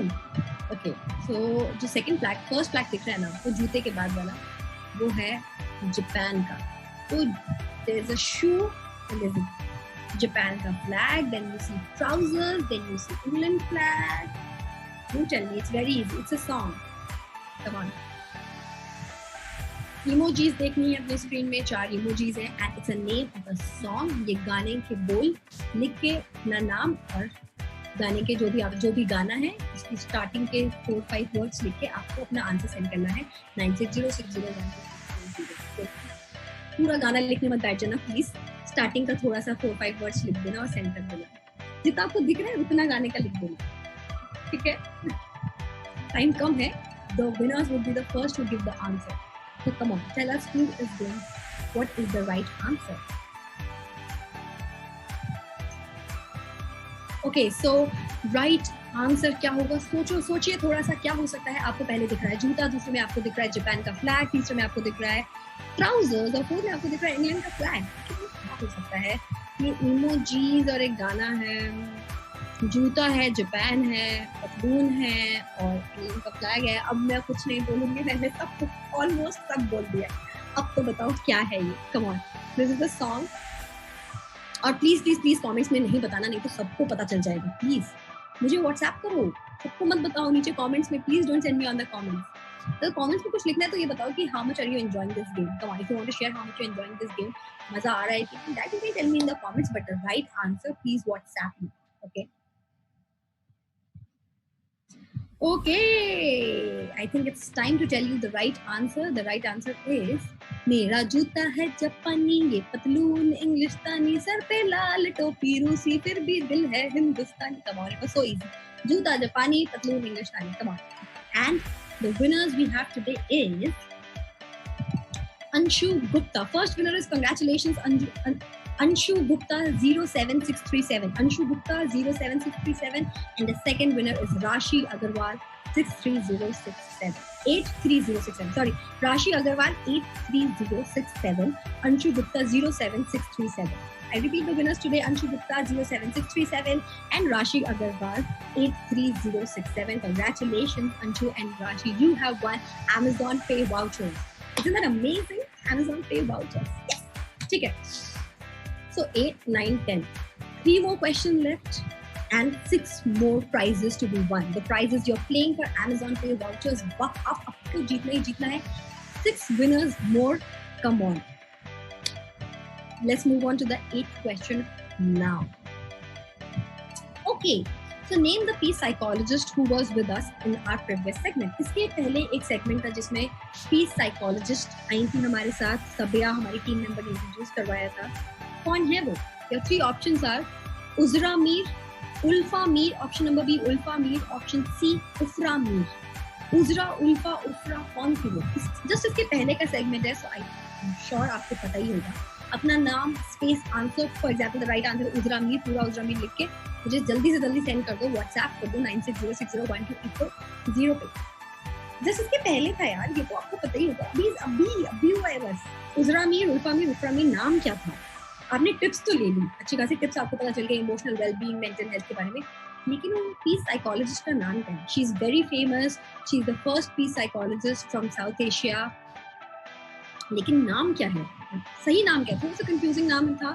ओके, सो जो सेकंड फ्लैग, फर्स्ट फ्लैग दिख रहा है ना वो जूते के बाद वाला, वो है जापान का. तो there is a shoe and there is Japan ka flag, then you see trousers, then you see England flag. You tell me, it's very easy. It's a song. Come on. Emojis देखनी है अपने screen में. 4 emojis हैं and it's a name of a song. ये गाने के बोल लिख के अपना नाम और गाने के जो भी गाना है इसकी स्टार्टिंग के 4-5 वर्ड्स लिख के आपको अपना आंसर सेंड करना है 960601. पूरा गाना लिखने मत बैठ जाना प्लीज. स्टार्टिंग का थोड़ा सा 4-5 वर्ड्स लिख देना और सेंड कर देना. जितना आपको दिख रहा है उतना गाने का लिख देना. ठीक है? टाइम कम है. The winners would be the first to give the answer. So come on, tell us who is doing. What is the right answer? Okay, so right answer क्या होगा? सोचिए थोड़ा सा क्या हो सकता है. आपको पहले दिख रहा है जूता, दूसरे में आपको दिख रहा है जापान का फ्लैग, तीसरे में आपको दिख रहा है ट्राउजर्स और फोर्थ में आपको दिख रहा है इंग्लैंड का फ्लैग. हो सकता है ये इमोजीज और एक गाना है, जूता है, जापान है, पतलून है और इंग्लैंड का फ्लैग है. अब मैं कुछ नहीं बोलूंगी, मैंने सब कुछ ऑलमोस्ट सब बोल दिया. अब तो बताओ क्या है ये. Come on, this is the song. और प्लीज प्लीज प्लीज कमेंट्स में नहीं बताना, नहीं तो सबको पता चल जाएगा. प्लीज मुझे व्हाट्सएप करो, सबको मत बताओ नीचे कमेंट्स में. Please don't send me on the comments. तो कमेंट्स में कुछ लिखना है तो ये बताओ कि how much are you enjoying this game. Come on, if you want to share how much you enjoying this game, मजा आ रहा है कि that you can tell me in the comments, but the right answer please WhatsApp me. Okay. Okay, I think it's time to tell you the right answer. The right answer is मेरा जूता है जापानी, ये पतलून इंग्लिस्तानी, sir पे लाल टोपी रूसी, फिर भी दिल है हिंदुस्तानी. Come on, it was so easy. जूता जापानी, पतलून इंग्लिस्तानी. Come on. And the winners we have today is Anshu Gupta. First winner is congratulations, Anshu Gupta 07637. Anshu Gupta 07637. And the second winner is Rashi Agarwal 63067. 83067. Sorry, Rashi Agarwal 83067. Anshu Gupta 07637. I repeat the winners today: Anshu Gupta 07637 and Rashi Agarwal 83067. Congratulations, Anshu and Rashi. You have won Amazon Pay vouchers. Isn't that amazing? Amazon Pay vouchers. Yes. ठीक है. So 8, 9, 10. 3 more questions left and 6 more prizes to be won. The prizes you're playing for Amazon Pay vouchers. Buck up to जीतना ही जीतना है. 6 winners more. Come on. Let's move on to the 8th question now. Okay. So name the peace psychologist who was with us in our previous segment. इसके पहले एक segment था जिसमें peace psychologist आई थी हमारे साथ. सबिया हमारी टीम मेंबर ने इंट्रोड्यूस करवाया था. कौन है वो? Your 3 options are Ufra Mir, Ulfa Mir, option number B Ulfa Mir, option C Ufra Mir. Uzra, Ulfa, Ufra, कौन थी वो? Just इसके पहले का segment है, so I'm sure आपको पता ही होगा. अपना नाम space answer, for example the right answer Uzra Mir, पूरा उजरा मीर लिख के मुझे जल्दी से जल्दी सेंड कर दो, व्हाट्सएप कर दो 96060120 पे. जस्ट इसके पहले था यार, ये तो आपको पता ही होगा. अभी हुआ है बस. उजरा मीर, उल्फा मीर, उफ्रा मीर, नाम क्या था? आपने टिप्स तो ले ली, अच्छी खासी टिप्स आपको पता चल गई इमोशनल वेलबींग, मेंटल हेल्थ के बारे में, लेकिन वो पीस साइकोलॉजिस्ट का नाम क्या है? She is very famous, she is the first peace psychologist from South Asia, लेकिन नाम क्या है? सही नाम क्या था? थोड़ा सा कंफ्यूजिंग नाम था.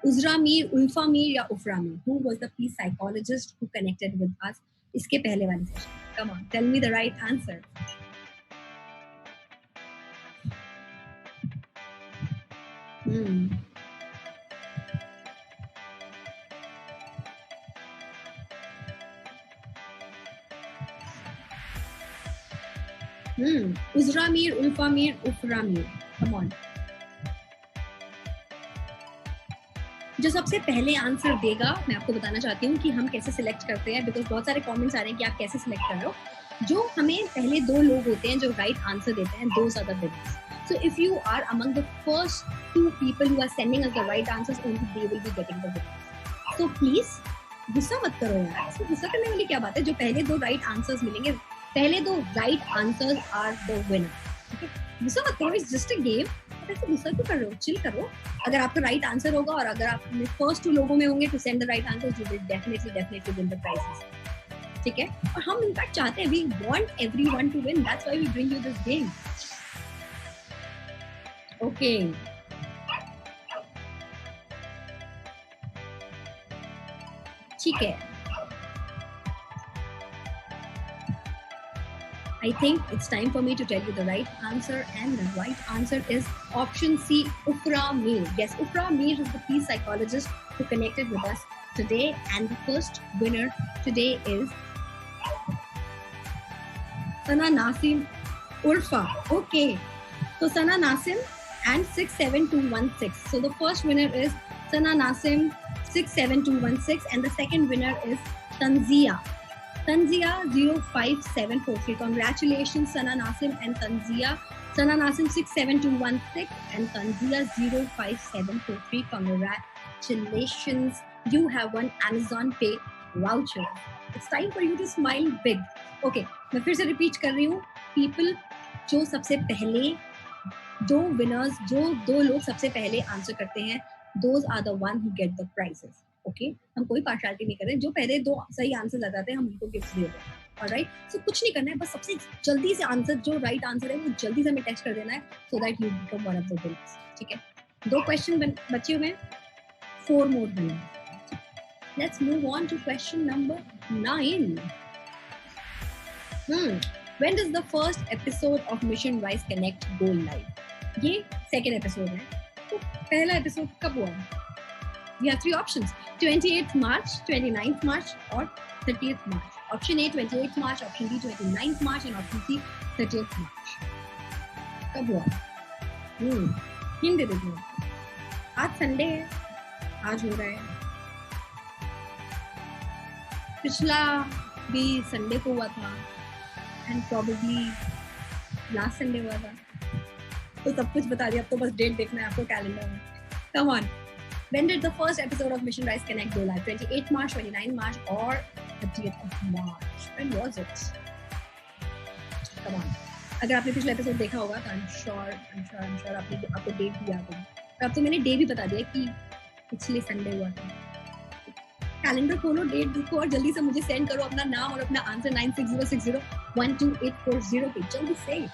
उजरा मीर, उल्फा मीर या Ufra Mir? Who was the peace psychologist who connected with us इसके पहले वाले session? Come on, tell me the right answer. Uzra Mir, ULFA Mir, उफ्रा मीर. Come on. जो सबसे पहले आंसर देगा, मैं आपको बताना चाहती हूँ कि हम कैसे सिलेक्ट करते हैं, बिकॉज बहुत सारे कमेंट्स आ रहे हैं कि आप कैसे सिलेक्ट कर रहे हो. जो हमें पहले 2 लोग होते हैं जो राइट आंसर देते हैं, those are the winners. So if you are among the first 2 people who are sending us the right answers, only they will be getting the winners. So please गुस्सा मत करो यार, इसमें गुस्सा करने वाली क्या बात है? जो पहले 2 राइट आंसर्स मिलेंगे, पहले 2 right answers are the winner. ठीक है, गुस्सा मत करो, इट्स जस्ट अ गेम. ऐसे गुस्सा क्यों कर रहे हो? चिल करो. अगर आपका राइट आंसर होगा और अगर आप फर्स्ट 2 लोगों में होंगे to send the right answer, you will definitely win the prizes. ठीक है, और हम इनफैक्ट चाहते हैं, we want everyone to win, that's why we bring you this game. Okay, ठीक है. I think it's time for me to tell you the right answer, and the right answer is option C, Ufra Mir. Yes, Ufra Mir is the peace psychologist who connected with us today, and the first winner today is Sana Nasim Urfa. Okay, so Sana Nasim and 67216. So the first winner is Sana Nasim 67216, and the second winner is Tanzia 05743. Congratulations, Sana Nasim and Tanzia. Sana Nasim 67216 and Tanzia 05743. Congratulations, you have won Amazon Pay voucher. It's time for you to smile big. Okay, मैं फिर से repeat कर रही हूँ. People जो सबसे पहले 2 winners, जो 2 लोग सबसे पहले आंसर करते हैं, those are the one who get the prizes. Okay, हम कोई पार्शियलिटी नहीं कर रहे. जो पहले 2 सही आंसर आ जाते हैं, हम उनको गिफ्ट दे रहे हैं. ऑलराइट, सो कुछ नहीं करना है, बस सबसे जल्दी से आंसर, जो राइट आंसर है वो जल्दी से हमें टेक्स्ट कर देना है, so that you become one of the winners. ठीक है, 2 क्वेश्चन बचे हुए हैं, 4 more winners. Let's move on to question number 9. When does the first episode of Mission Rise Connect go live? ये second episode है. तो पहला episode कब हुआ? We have three options: 28th March, 29th March, or 30th March. Option A 28th March, option B 29th March, and option C 30th March. कब हुआ? Hint दे देती हूँ. आज संडे है, आज हो रहा है. पिछला भी संडे को हुआ था, एंड प्रोबेबली लास्ट संडे हुआ था. तो सब कुछ बता दिया. अब तो बस डेट देखना है आपको कैलेंडर में. Come on. When did the first episode of Mission Rise Connect go live? 28th March, 29th March, or 30th of March? When was it? Come on. अगर आपने पिछला एपिसोड देखा होगा तो I'm sure आपको डेट भी याद होगी. अब तो मैंने डे भी बता दिया कि पिछले संडे हुआ था. कैलेंडर खोलो, डेट देखो और जल्दी से मुझे सेंड करो अपना नाम और अपना आंसर 9606012840 पे. जल्दी से.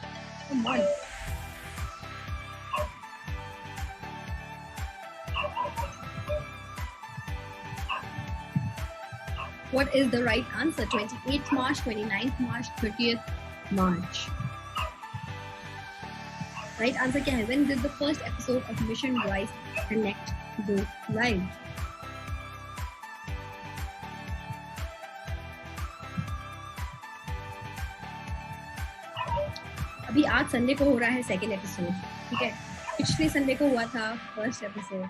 Come on. What is the right answer? 28th March, 29th March, 30th March. Right answer क्या है? When did the first episode of Mission Rise Connect go live? अभी आज संडे को हो रहा है सेकेंड एपिसोड. ठीक है, पिछले संडे को हुआ था फर्स्ट एपिसोड.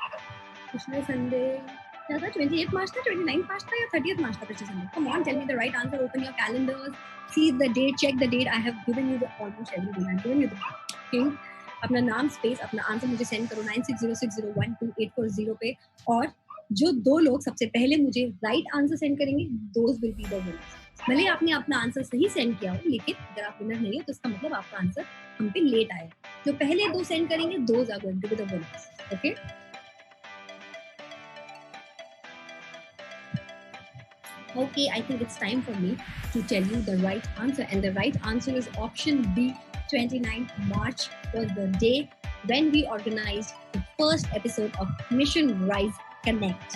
पिछले संडे क्या था? 28th March था, 29th March था या 30th March था पिछले Sunday? Come on, tell me the right answer. Open your calendars, see the date, check the date. I have given you the almost everything. I've given you the thing. अपना नाम space अपना answer मुझे send करो 9606012840 पे. और जो दो लोग सबसे पहले मुझे राइट आंसर सेंड करेंगे, those will be the winners. भले आपने अपना आंसर सही सेंड किया हो, लेकिन अगर आप विनर नहीं हो तो इसका मतलब आपका आंसर हम पे लेट आया. जो पहले दो सेंड करेंगे, those are going to be the winners. Okay? Okay, I think it's time for me to tell you the right answer. And the right answer is option B. 29th March was the day when we organized the first episode of Mission Rise Connect.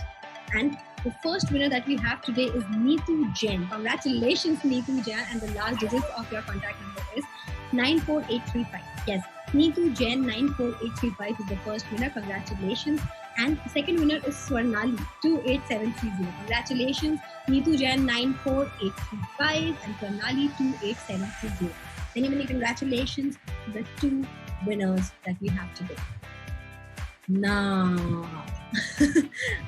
And the first winner that we have today is Neetu Jain. Congratulations, Neetu Jain. And the last digit of your contact number is 94835. Yes, Neetu Jain 94835 is the first winner. Congratulations. And the second winner is Swarnali 28730. Congratulations, Neetu Jain 94835 and Swarnali 28730. Many congratulations to the two winners that we have today. Now,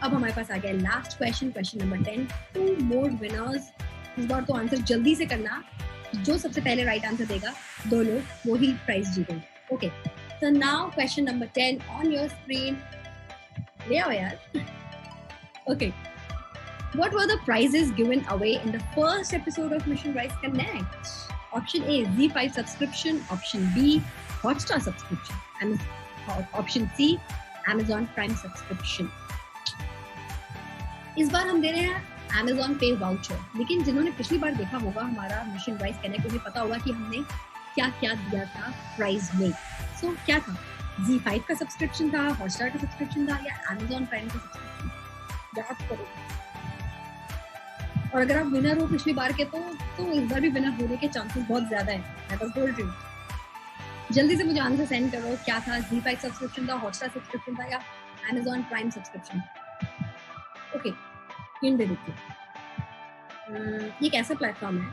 अब हमारे पास आ गया last question number 10. 2 more winners. इस बार तो answer जल्दी से करना. जो सबसे पहले राइट आंसर देगा, दो लोग वो ही प्राइज जीतेंगे. Okay, so now question number 10 on your screen. ले आओ यार. Okay. What were the prizes given away in the first episode of Mission Rise Connect? Option A, Z5 subscription. Option B, Hotstar subscription. And option C, Amazon Prime subscription. इस बार हम दे रहे हैं Amazon Pay voucher. लेकिन जिन्होंने पिछली बार देखा होगा हमारा Mission Rise Connect, उन्हें पता होगा कि हमने क्या क्या दिया था प्राइज में. So क्या था? Z5 का सब्सक्रिप्शन था, Hotstar का सब्सक्रिप्शन था, या Amazon Prime का सब्सक्रिप्शन? याद करो. और अगर आप विनर हो पिछली बार के तो इस बार भी विनर होने के चांसेस बहुत ज्यादा है. मैं बस बोल रही हूँ. जल्दी से मुझे आंसर सेंड करो. क्या था? Z5 सब्सक्रिप्शन था, हॉटस्टार सब्सक्रिप्शन था, या Amazon prime subscription? Okay, hint दे देती हूँ. ये एक ऐसा प्लेटफॉर्म है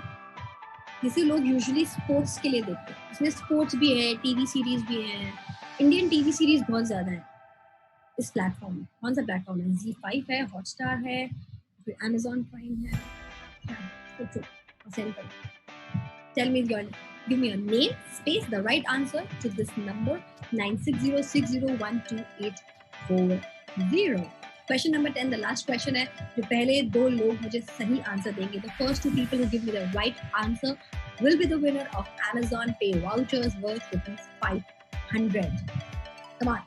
जिसे लोग यूजुअली स्पोर्ट्स के लिए देखते हैं. इसमें स्पोर्ट्स भी है, टीवी सीरीज भी है. इंडियन टीवी सीरीज बहुत ज्यादा है इस प्लेटफॉर्म में. कौन सा प्लेटफॉर्म है? Z5 है, हॉटस्टार है, फिर Amazon प्राइम है. सोचो, सेंड करो. Tell me give me your name, space, the right answer to this number 9606012840. Question number 10, the last question है. जो पहले दो लोग मुझे सही आंसर देंगे, the first two people who give me the right answer will be the winner of Amazon Pay vouchers worth ₹500. Come on.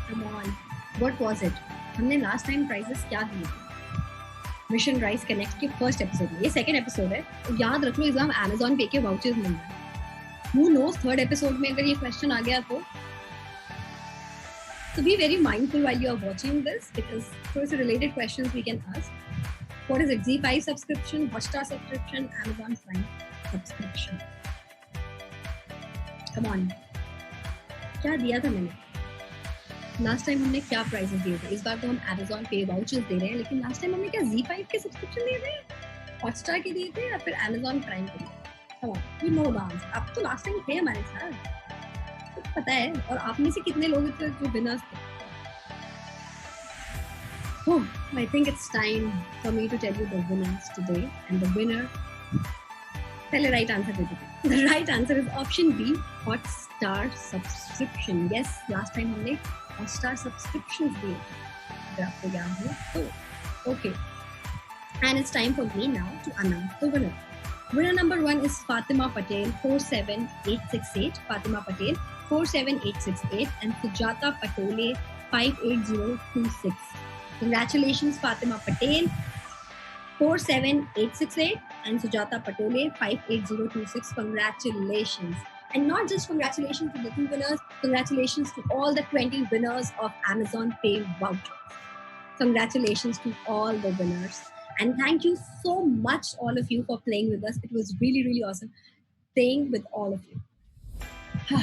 Come on. What was it? हमने last time prices क्या दिए थे मिशन राइज कनेक्ट के first episode में? ये second episode है, तो याद रख लो एग्जाम Amazon पे के वाउचर्स मिल रहे हैं. Who knows थर्ड एपिसोड में अगर ये क्वेश्चन आ गया तो So be very mindful while you are watching this, because those are related questions we can ask. What is it? Z5 subscription, Hotstar subscription, Amazon Prime subscription. Come on. क्या दिया था मैंने? Last time हमने क्या prices दिए थे? इस बार तो हम Amazon पे वाउचर्स दे रहे हैं, लेकिन लास्ट टाइम हमने क्या Z5 के सब्सक्रिप्शन दिए थे, हॉटस्टार के दिए थे, या फिर Amazon प्राइम के दिए? Come on, you know the answer. अब तो लास्ट टाइम थे हमारे साथ, तो पता है. और आप में से कितने लोग थे जो विनर्स थे? Oh, I think it's time for me to tell you the winners today. And the winner, पहले right answer दे दीजिए. The right answer is option B, Hotstar subscription. Yes, last time हमने Hotstar subscriptions दिए थे. अगर आपको याद हो तो. Okay. And it's time for me now to announce the winner. Winner number 1 is Fatima Patel 47868. Fatima Patel 47868 and Sujata Patole 58026. Congratulations, Fatima Patel 47868 and Sujata Patole 58026. Congratulations. And not just congratulations to the 2 winners, congratulations to all the 20 winners of Amazon Pay vouchers. Congratulations to all the winners. And thank you so much, all of you, for playing with us. It was really, really awesome playing with all of you.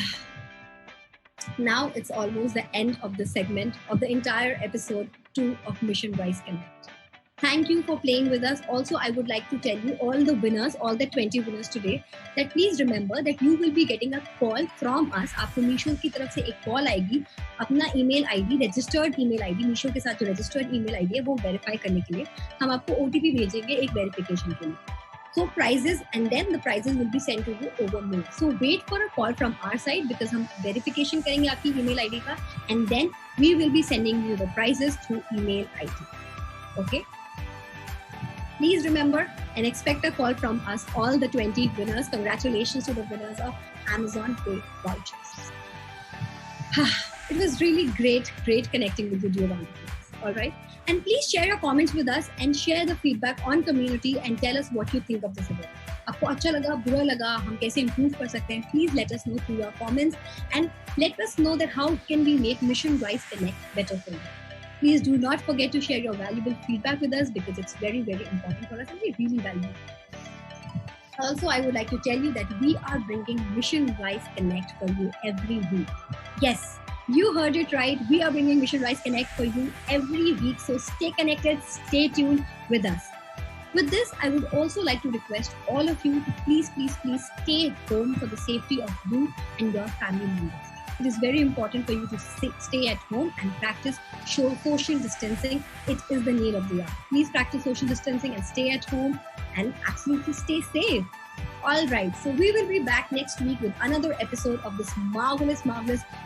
Now it's almost the end of the segment of the entire episode 2 of Mission Rise Connect. Thank you for playing with us. Also, I would like to tell you, all the winners, all the 20 winners today, that please remember that you will be getting a call from us. आपको मीशो की तरफ से एक call आएगी, अपना email ID, registered email ID, Meesho के साथ जो रजिस्टर्ड ईमेल आईडी है वो वेरीफाई करने के लिए हम आपको ओटीपी भेजेंगे एक वेरिफिकेशन के लिए. So prizes, and then the prizes will be sent to you over mail. So wait for a call from our side, because हम verification करेंगे आपकी email ID का, and then we will be sending you the prizes through email ID. Okay? Please remember and expect a call from us, all the 20 winners. Congratulations to the winners of Amazon Pay vouchers. It was really great connecting with you, dear entrepreneurs. All right? And please share your comments with us and share the feedback on community and tell us what you think of this event. आपको अच्छा लगा, बुरा लगा, हम कैसे improve कर सकते हैं? Please let us know through your comments and let us know that how can we make Mission Rise Connect better for you. Please do not forget to share your valuable feedback with us, because it's very, very important for us and we really value it. Also, I would like to tell you that we are bringing Mission Rise Connect for you every week. Yes, you heard it right. We are bringing Mission Rise Connect for you every week. So stay connected, stay tuned with us. With this, I would also like to request all of you to please stay home for the safety of you and your family members. It is very important for you to stay at home and practice social distancing. It is the need of the hour. Please practice social distancing and stay at home and absolutely stay safe. All right, so we will be back next week with another episode of this marvelous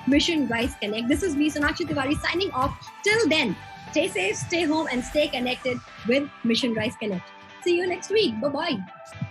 Mission Rise Connect. This is me, Sonakshi Tiwari, signing off. Till then, stay safe, stay home, and stay connected with Mission Rise Connect. See you next week. Bye-bye.